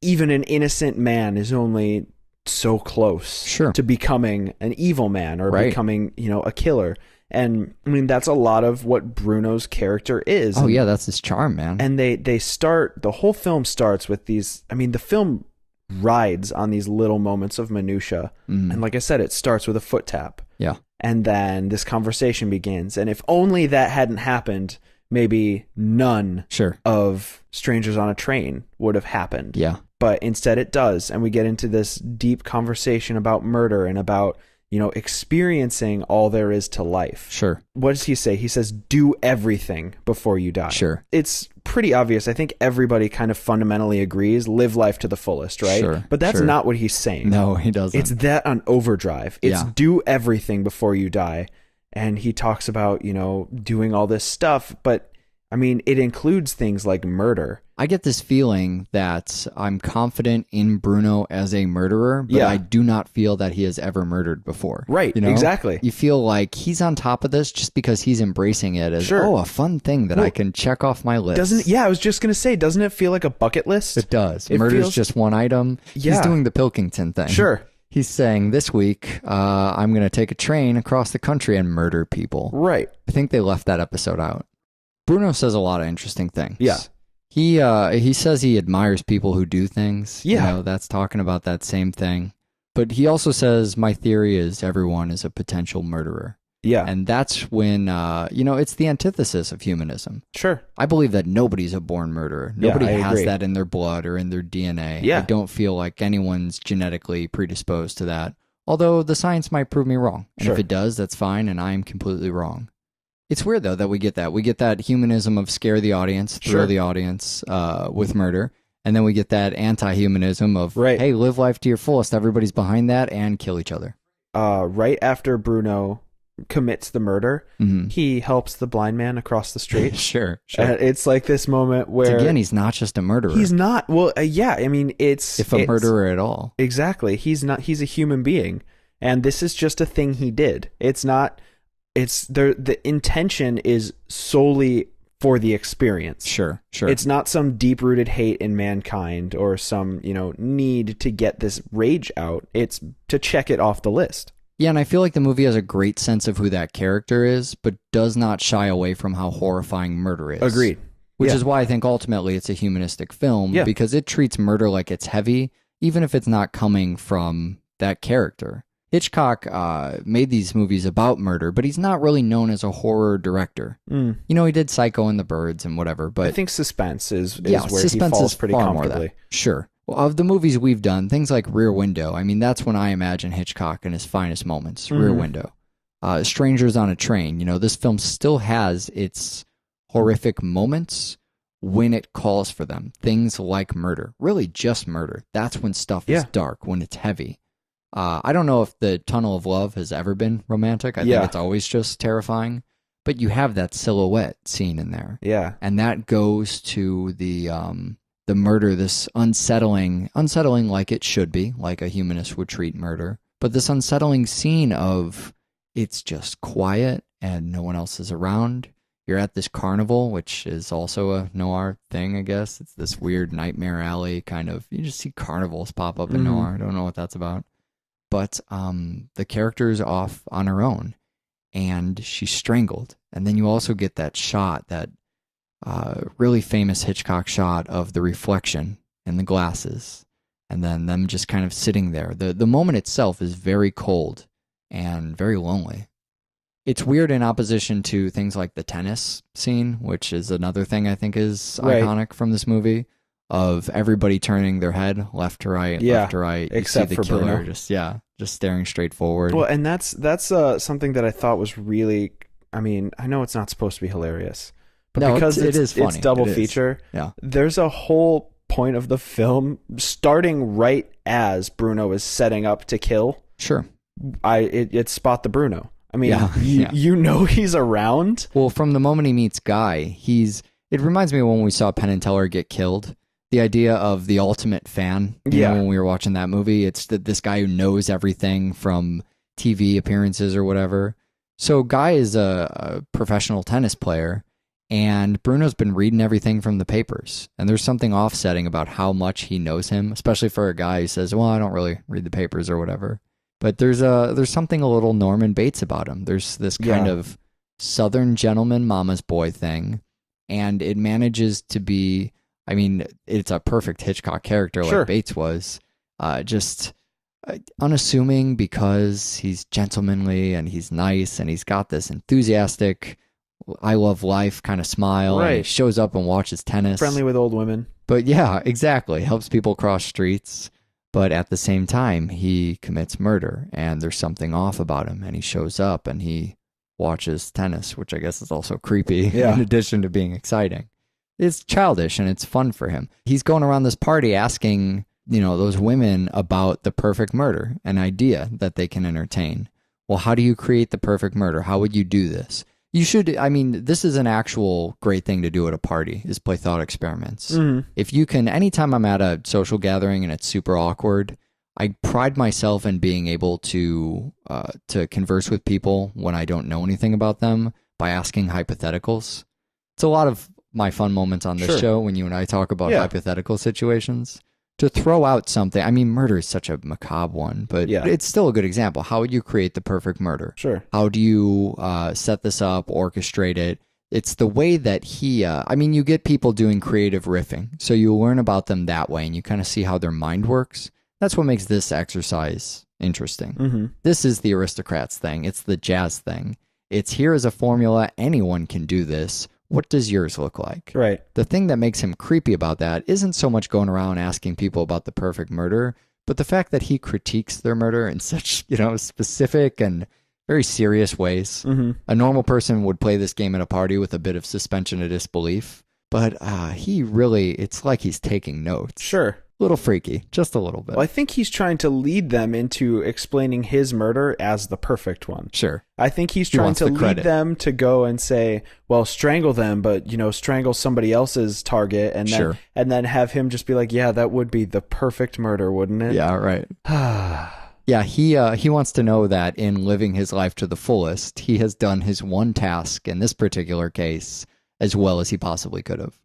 even an innocent man is only so close Sure. to becoming an evil man or Right. becoming, a killer. And that's a lot of what Bruno's character is. Oh And- yeah, that's his charm, man. and they start, the whole film starts with these, the film rides on these little moments of minutia. And like I said, it starts with a foot tap. Yeah. And then this conversation begins. And if only that hadn't happened, maybe none Sure. of Strangers on a Train would have happened. Yeah. But instead it does. And we get into this deep conversation about murder and about, experiencing all there is to life. Sure. What does he say? He says, do everything before you die. Sure. It's pretty obvious. I think everybody kind of fundamentally agrees, live life to the fullest, right? Sure. But that's not what he's saying. No, he doesn't. It's that on overdrive. It's Yeah. do everything before you die. And he talks about, doing all this stuff, but I mean, it includes things like murder. I get this feeling that I'm confident in Bruno as a murderer, but I do not feel that he has ever murdered before. Right, exactly. You feel like he's on top of this just because he's embracing it as, a fun thing that I can check off my list. I was just going to say, doesn't it feel like a bucket list? It does. Murder's just one item. Yeah. He's doing the Pilkington thing. Sure. He's saying, this week, I'm going to take a train across the country and murder people. Right. I think they left that episode out. Bruno says a lot of interesting things. Yeah. He says he admires people who do things. Yeah. That's talking about that same thing. But he also says, my theory is everyone is a potential murderer. Yeah. And that's when, it's the antithesis of humanism. Sure. I believe that nobody's a born murderer. Nobody I has agree. that in their blood or in their DNA. Yeah. I don't feel like anyone's genetically predisposed to that. Although the science might prove me wrong. And if it does, that's fine, and I am completely wrong. It's weird, though, that we get that. We get that humanism of scare the audience, thrill the audience with murder. And then we get that anti-humanism of, hey, live life to your fullest. Everybody's behind that and kill each other. Right after Bruno commits the murder, he helps the blind man across the street. Sure. It's like this moment where... Again, he's not just a murderer. He's not. Well, I mean, it's... If a murderer at all. Exactly. He's not. He's a human being. And this is just a thing he did. It's not... The intention is solely for the experience. Sure. It's not some deep-rooted hate in mankind or some, need to get this rage out. It's to check it off the list. Yeah, and I feel like the movie has a great sense of who that character is, but does not shy away from how horrifying murder is. Agreed. Which is why I think ultimately it's a humanistic film, because it treats murder like it's heavy, even if it's not coming from that character. Hitchcock made these movies about murder, but he's not really known as a horror director. He did Psycho and the Birds and whatever, but... I think suspense is where suspense he falls is pretty far more comfortably. of that. Sure. Well, of the movies we've done, things like Rear Window, I mean, that's when I imagine Hitchcock in his finest moments. Rear Window. Strangers on a Train. This film still has its horrific moments when it calls for them. Things like murder. Really just murder. That's when stuff is dark, when it's heavy. I don't know if the Tunnel of Love has ever been romantic. I think it's always just terrifying. But you have that silhouette scene in there. Yeah. And that goes to the murder, this unsettling like it should be, like a humanist would treat murder. But this unsettling scene of it's just quiet and no one else is around. You're at this carnival, which is also a noir thing, I guess. It's this weird nightmare alley kind of, you just see carnivals pop up in noir. I don't know what that's about. But the character's off on her own, and she's strangled. And then you also get that shot, that really famous Hitchcock shot of the reflection in the glasses, and then them just kind of sitting there. The moment itself is very cold and very lonely. It's weird in opposition to things like the tennis scene, which is another thing I think is iconic from this movie. Of everybody turning their head left to right, left to right. You except see the for killer, Bruno. just staring straight forward. Well, and that's something that I thought was really. I mean, I know it's not supposed to be hilarious, but no, because it is funny. It's double It is. feature. Yeah, there's a whole point of the film starting right as Bruno is setting up to kill. Sure. It's Spot the Bruno. I mean, Yeah. you know he's around. Well, from the moment he meets Guy, it reminds me of when we saw Penn and Teller get killed. The idea of the ultimate fan, you know, when we were watching that movie, it's this guy who knows everything from TV appearances or whatever. So Guy is a professional tennis player, and Bruno's been reading everything from the papers. And there's something offsetting about how much he knows him, especially for a guy who says, well, I don't really read the papers or whatever. But there's something a little Norman Bates about him. There's this kind of Southern gentleman mama's boy thing, and it manages to be... I mean, it's a perfect Hitchcock character like Bates was. Just unassuming because he's gentlemanly and he's nice and he's got this enthusiastic, I love life kind of smile. Right. And he shows up and watches tennis. Friendly with old women. But yeah, exactly. Helps people cross streets. But at the same time, he commits murder, and there's something off about him, and he shows up and he watches tennis, which I guess is also creepy in addition to being exciting. It's childish and it's fun for him. He's going around this party asking, those women about the perfect murder, an idea that they can entertain. Well, how do you create the perfect murder? How would you do this? You should, this is an actual great thing to do at a party, is play thought experiments. Mm-hmm. If you can, anytime I'm at a social gathering and it's super awkward, I pride myself in being able to converse with people when I don't know anything about them by asking hypotheticals. It's a lot of my fun moments on this show when you and I talk about hypothetical situations. To throw out something, murder is such a macabre one, but it's still a good example. How would you create the perfect murder? Sure. How do you set this up, orchestrate it? It's the way that he, you get people doing creative riffing, so you learn about them that way, and you kind of see how their mind works. That's what makes this exercise interesting. Mm-hmm. This is the aristocrats thing. It's the jazz thing. It's here is a formula. Anyone can do this. What does yours look like? Right. The thing that makes him creepy about that isn't so much going around asking people about the perfect murder, but the fact that he critiques their murder in such, specific and very serious ways. Mm-hmm. A normal person would play this game at a party with a bit of suspension of disbelief, but he really, it's like he's taking notes. Sure. A little freaky, just a little bit. Well, I think he's trying to lead them into explaining his murder as the perfect one. Sure. I think he's trying to lead them to go and say, well, strangle them, but, strangle somebody else's target, and then, and then have him just be like, yeah, that would be the perfect murder, wouldn't it? Yeah, right. Yeah, he wants to know that in living his life to the fullest, he has done his one task in this particular case as well as he possibly could have.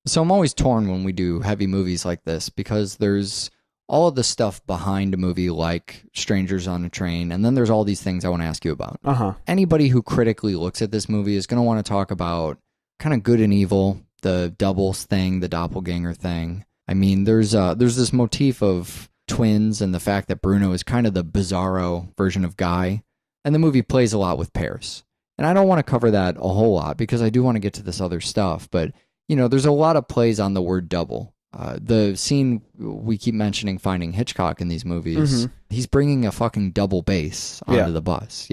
So I'm always torn when we do heavy movies like this, because there's all of the stuff behind a movie like Strangers on a Train, and then there's all these things I want to ask you about. Uh-huh. Anybody who critically looks at this movie is going to want to talk about kind of good and evil, the doubles thing, the doppelganger thing. There's this motif of twins and the fact that Bruno is kind of the bizarro version of Guy, and the movie plays a lot with pairs. And I don't want to cover that a whole lot because I do want to get to this other stuff, but there's a lot of plays on the word double. The scene we keep mentioning Finding Hitchcock in these movies, he's bringing a fucking double bass onto the bus,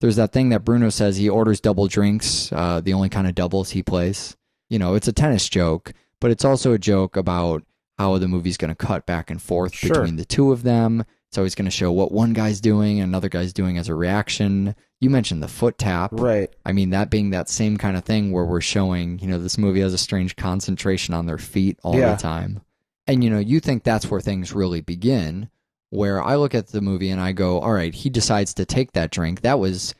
There's that thing that Bruno says he orders double drinks, the only kind of doubles he plays. It's a tennis joke, but it's also a joke about how the movie's going to cut back and forth between the two of them. It's always going to show what one guy's doing and another guy's doing as a reaction. You mentioned the foot tap. Right. That being that same kind of thing where we're showing, this movie has a strange concentration on their feet all the time. And, you think that's where things really begin, where I look at the movie and I go, all right, he decides to take that drink. It's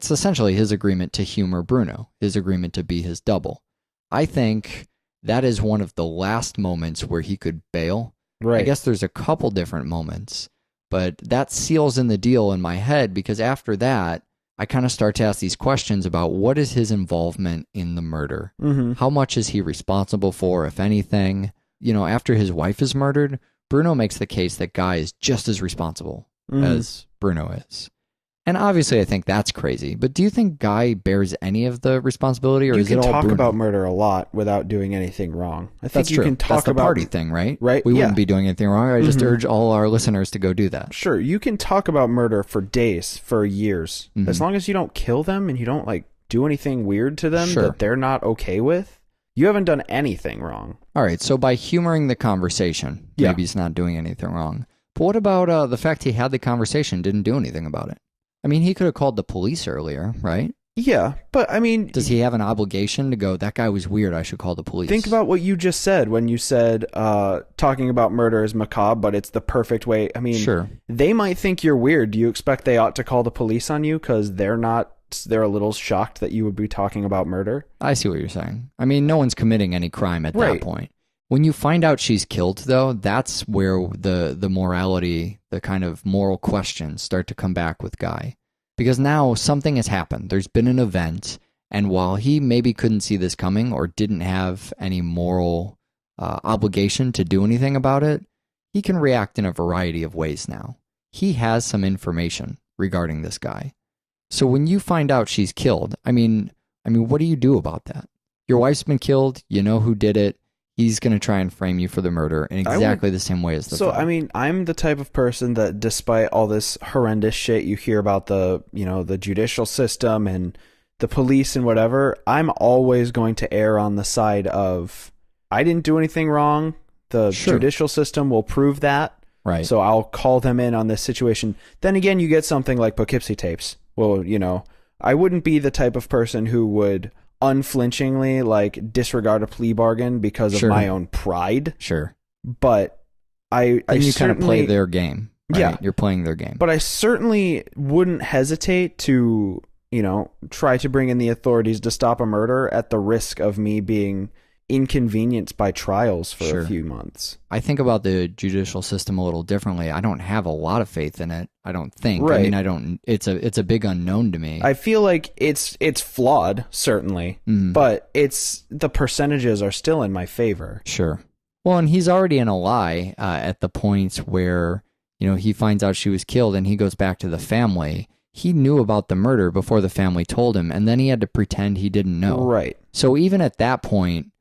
essentially his agreement to humor Bruno, his agreement to be his double. I think that is one of the last moments where he could bail. Right. I guess there's a couple different moments, but that seals in the deal in my head, because after that, I kind of start to ask these questions about what is his involvement in the murder? Mm-hmm. How much is he responsible for, if anything? After his wife is murdered, Bruno makes the case that Guy is just as responsible as Bruno is. And obviously, I think that's crazy. But do you think Guy bears any of the responsibility, or is it all Bruno? You can talk about murder a lot without doing anything wrong. I think that's true. Can talk that's the about party thing, right? Right. We wouldn't be doing anything wrong. I just urge all our listeners to go do that. Sure. You can talk about murder for days, for years, as long as you don't kill them and you don't do anything weird to them that they're not okay with. You haven't done anything wrong. All right. So by humoring the conversation, maybe he's not doing anything wrong. But what about the fact he had the conversation, didn't do anything about it? He could have called the police earlier, right? Yeah, but does he have an obligation to go, that guy was weird, I should call the police? Think about what you just said when you said talking about murder is macabre, but it's the perfect way. Sure. They might think you're weird. Do you expect they ought to call the police on you because they're a little shocked that you would be talking about murder? I see what you're saying. No one's committing any crime at that point. When you find out she's killed, though, that's where the morality, the kind of moral questions start to come back with Guy. Because now something has happened. There's been an event, and while he maybe couldn't see this coming or didn't have any moral obligation to do anything about it, he can react in a variety of ways now. He has some information regarding this guy. So when you find out she's killed, what do you do about that? Your wife's been killed, you know who did it. he's going to try and frame you for the murder in exactly the same way as the So, film. I mean, I'm the type of person that despite all this horrendous shit you hear about the judicial system and the police and whatever, I'm always going to err on the side of I didn't do anything wrong. The judicial system will prove that. Right. So I'll call them in on this situation. Then again, you get something like Poughkeepsie tapes. Well, I wouldn't be the type of person who would unflinchingly disregard a plea bargain because of my own pride. Sure. But I you kind of play certainly their game. Right? Yeah. You're playing their game. But I certainly wouldn't hesitate to, try to bring in the authorities to stop a murder at the risk of me being inconvenienced by trials for a few months. I think about the judicial system a little differently. I don't have a lot of faith in it. I don't think. Right. I mean, I don't. It's a big unknown to me. I feel like it's flawed, certainly, but the percentages are still in my favor. Sure. Well, and he's already in a lie at the point where he finds out she was killed, and he goes back to the family. He knew about the murder before the family told him, and then he had to pretend he didn't know. Right. So even at that point,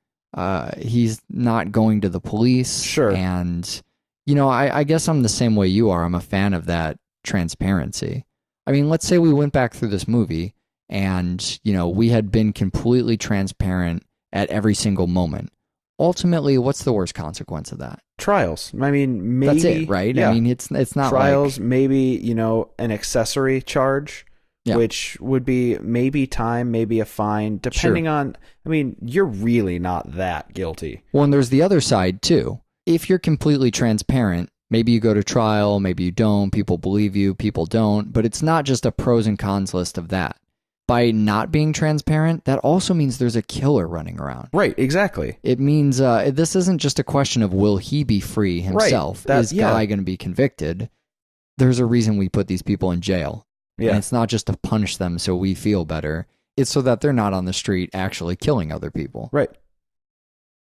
he's not going to the police. Sure. And, I guess I'm the same way you are. I'm a fan of that transparency. I mean, let's say we went back through this movie and, we had been completely transparent at every single moment. Ultimately, what's the worst consequence of that? Trials. I mean, maybe. That's it, right? Yeah. I mean, it's not trials, maybe, an accessory charge. Yeah. Which would be maybe time, maybe a fine, depending on, I mean, you're really not that guilty. Well, and there's the other side, too. If you're completely transparent, maybe you go to trial, maybe you don't, people believe you, people don't, but it's not just a pros and cons list of that. By not being transparent, that also means there's a killer running around. Right, exactly. It means this isn't just a question of will he be free himself? Right. Is Guy going to be convicted? There's a reason we put these people in jail. Yeah. And it's not just to punish them so we feel better. It's so that they're not on the street actually killing other people. Right.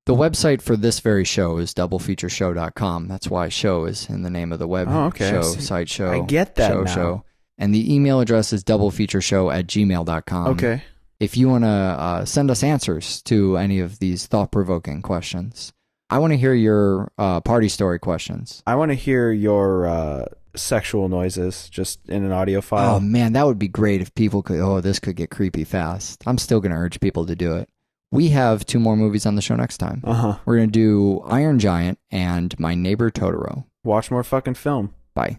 The website for this very show is doublefeatureshow.com. That's why show is in the name of the web show, site show. I get that now. And the email address is doublefeatureshow@gmail.com. Okay. If you want to send us answers to any of these thought-provoking questions. I want to hear your party story questions. I want to hear your sexual noises just in an audio file. Oh, man, that would be great if people could. This could get creepy fast. I'm still going to urge people to do it. We have 2 more movies on the show next time. We're going to do Iron Giant and My Neighbor Totoro. Watch more fucking film. Bye.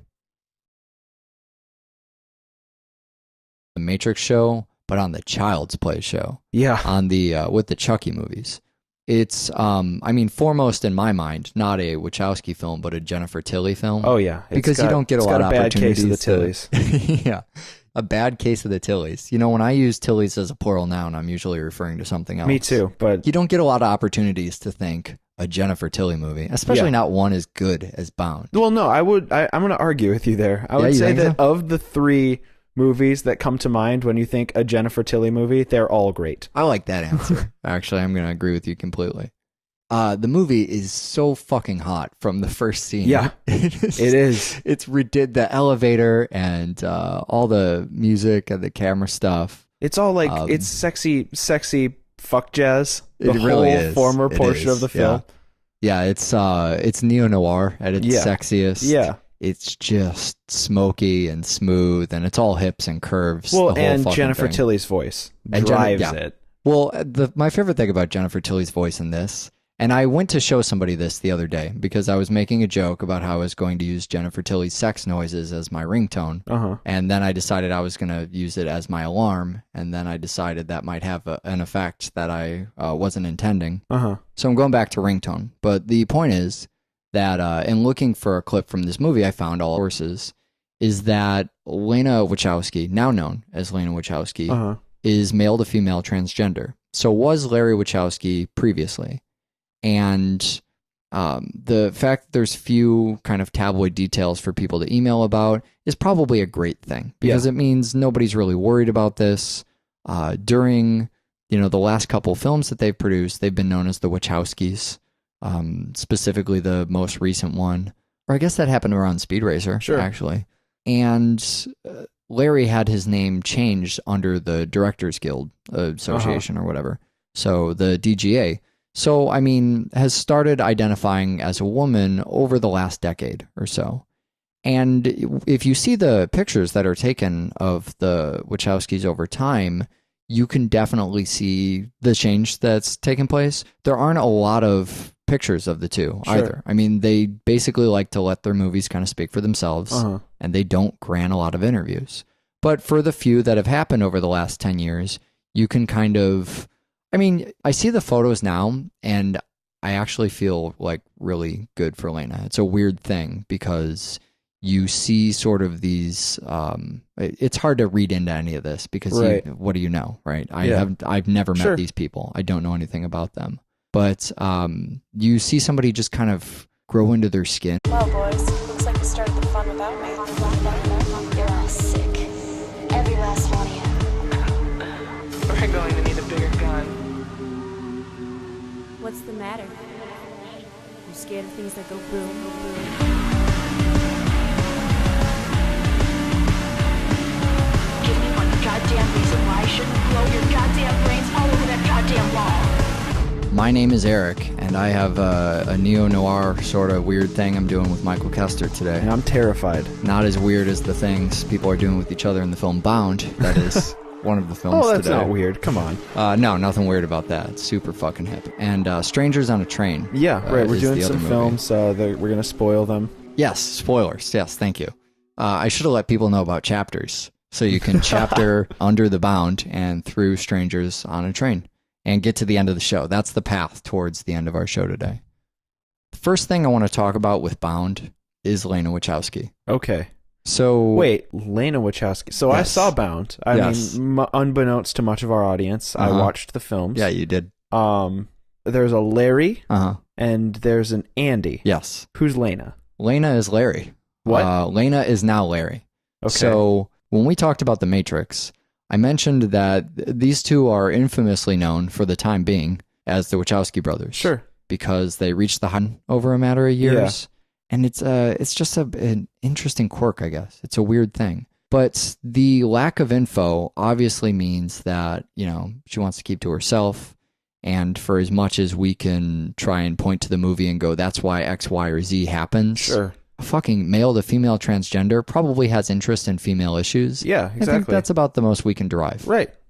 The Matrix show, but on the Child's Play show. Yeah. On the with the Chucky movies. It's foremost in my mind, not a Wachowski film, but a Jennifer Tilly film. Oh yeah, because you don't get a lot of opportunities. Bad case of the Tillys. Yeah, a bad case of the Tillys. When I use Tillys as a plural noun, I'm usually referring to something else. Me too, but you don't get a lot of opportunities to think a Jennifer Tilly movie, especially not one as good as Bound. Well, no, I'm going to argue with you there. I would say that of the 3 movies that come to mind when you think a Jennifer Tilly movie, they're all great. I like that answer. Actually, I'm going to agree with you completely. The movie is so fucking hot from the first scene. Yeah, it is. It's redid the elevator and all the music and the camera stuff. It's all it's sexy fuck jazz. The it really is. Former portion of the film. Yeah, it's neo-noir at its sexiest. Yeah. It's just smoky and smooth, and it's all hips and curves. Well, and Jennifer Tilly's voice drives it. Well, my favorite thing about Jennifer Tilly's voice in this, and I went to show somebody this the other day because I was making a joke about how I was going to use Jennifer Tilly's sex noises as my ringtone, and then I decided I was going to use it as my alarm, and then I decided that might have an effect that I wasn't intending. So I'm going back to ringtone. But the point is that in looking for a clip from this movie, I found all sources, is that Lena Wachowski, now known as Lena Wachowski, is male to female transgender. So was Larry Wachowski previously. And the fact that there's few kind of tabloid details for people to email about is probably a great thing because it means nobody's really worried about this. During, the last couple films that they've produced, they've been known as the Wachowskis. Specifically the most recent one, or I guess that happened around Speed Racer, actually. And Larry had his name changed under the Directors Guild Association or whatever. So the DGA. So, I mean, has started identifying as a woman over the last decade or so. And if you see the pictures that are taken of the Wachowskis over time, you can definitely see the change that's taken place. There aren't a lot of pictures of the two either. I mean, they basically like to let their movies kind of speak for themselves, and they don't grant a lot of interviews. But for the few that have happened over the last 10 years, you can kind of, I mean, I see the photos now, and I actually feel like really good for Lena. It's a weird thing because you see sort of these, it's hard to read into any of this because what do you know, right? I've never met these people. I don't know anything about them. But you see somebody just kind of grow into their skin. Well, boys, looks like you started the fun without me. You're all sick. Every last one of you. We're going to need a bigger gun. What's the matter? You scared of things that go boom, boom? Give me one goddamn reason why I shouldn't blow your goddamn brains all over that goddamn wall. My name is Eric, and I have a neo-noir sort of weird thing I'm doing with Michael Kester today. And I'm terrified. Not as weird as the things people are doing with each other in the film Bound. That is one of the films that's today. not weird. Come on. No, nothing weird about that. It's super fucking hip. And Strangers on a Train. Yeah, right. We're doing some movie. films. We're going to spoil them. Yes, spoilers. Yes, thank you. I should have let people know about chapters. So you can chapter under the Bound and through Strangers on a Train and get to the end of the show. That's the path towards the end of our show today. The first thing I want to talk about with Bound is Lena Wachowski. Okay. So wait, Lena Wachowski. So I saw Bound. I mean, unbeknownst to much of our audience, I watched the films. Yeah, you did. There's a Larry, and there's an Andy. Yes. Who's Lena? Lena is Larry. What? Lena is now Larry. Okay. So when we talked about The Matrix, I mentioned that these two are infamously known for the time being as the Wachowski brothers. Sure. Because they reached the height over a matter of years. Yeah. And it's just an interesting quirk, I guess. It's a weird thing. But the lack of info obviously means that, you know, she wants to keep to herself. And for as much as we can try and point to the movie and go, that's why X, Y, or Z happens. Sure. A fucking male to female transgender probably has interest in female issues. Yeah, exactly. I think that's about the most we can derive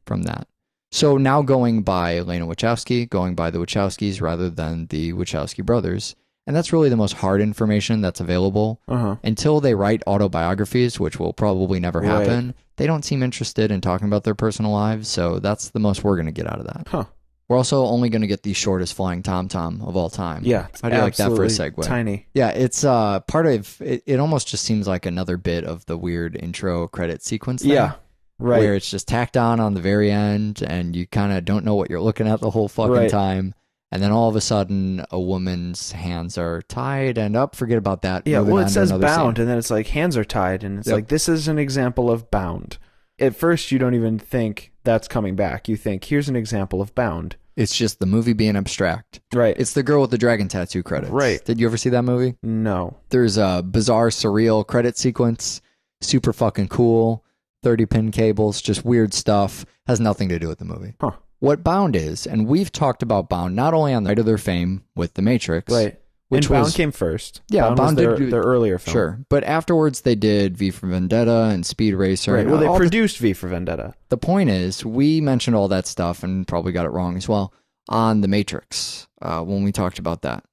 from that. So now going by Lena Wachowski, going by the Wachowskis rather than the Wachowski brothers. And that's really the most hard information that's available. Until they write autobiographies, which will probably never happen, they don't seem interested in talking about their personal lives. So that's the most we're going to get out of that. Huh. We're also only going to get the shortest flying tom-tom of all time. Yeah. How do you like that for a segue? Tiny. Yeah, it's part of it. It almost just seems like another bit of the weird intro credit sequence thing. Yeah. Right. Where it's just tacked on the very end, and you kind of don't know what you're looking at the whole fucking time. And then all of a sudden, a woman's hands are tied and up. Forget about that. Yeah, well, it says bound, scene. And then it's like hands are tied, and it's like, this is an example of bound. At first, you don't even think that's coming back. You think, here's an example of bound. It's just the movie being abstract. Right. It's the girl with the dragon tattoo credits. Right. Did you ever see that movie? No. There's a bizarre, surreal credit sequence. Super fucking cool. 30-pin cables, just weird stuff. Has nothing to do with the movie. Huh. What Bound is, and we've talked about Bound not only on the height of their fame with The Matrix. Right. Which and Bound came first. Yeah, Bound was their earlier film. Sure. But afterwards they did V for Vendetta and Speed Racer. Right. Well, they produced V for Vendetta. The point is, we mentioned all that stuff and probably got it wrong as well on The Matrix when we talked about that.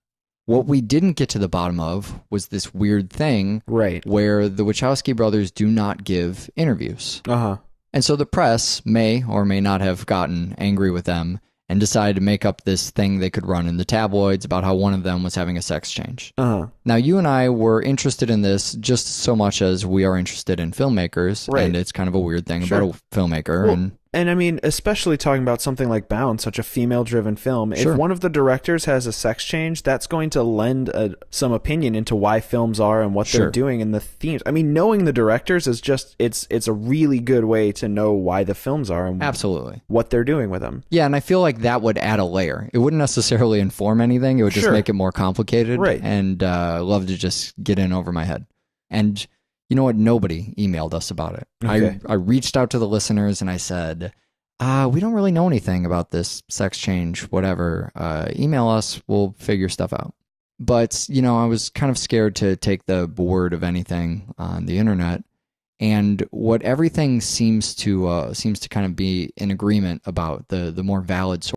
What we didn't get to the bottom of was this weird thing where the Wachowski brothers do not give interviews. And so the press may or may not have gotten angry with them and decided to make up this thing they could run in the tabloids about how one of them was having a sex change. Now, you and I were interested in this just so much as we are interested in filmmakers, and it's kind of a weird thing about a filmmaker. Well, and I mean, especially talking about something like Bound, such a female-driven film, if one of the directors has a sex change, that's going to lend some opinion into why films are and what they're doing and the themes. I mean, knowing the directors is just, it's a really good way to know why the films are and what they're doing with them. Yeah, and I feel like that would add a layer. It wouldn't necessarily inform anything. It would just make it more complicated. And love to just get in over my head. And you know what? Nobody emailed us about it. I reached out to the listeners and I said, We don't really know anything about this sex change, whatever. Email us, we'll figure stuff out. But, I was kind of scared to take the word of anything on the internet. And what everything seems to kind of be in agreement about, the more valid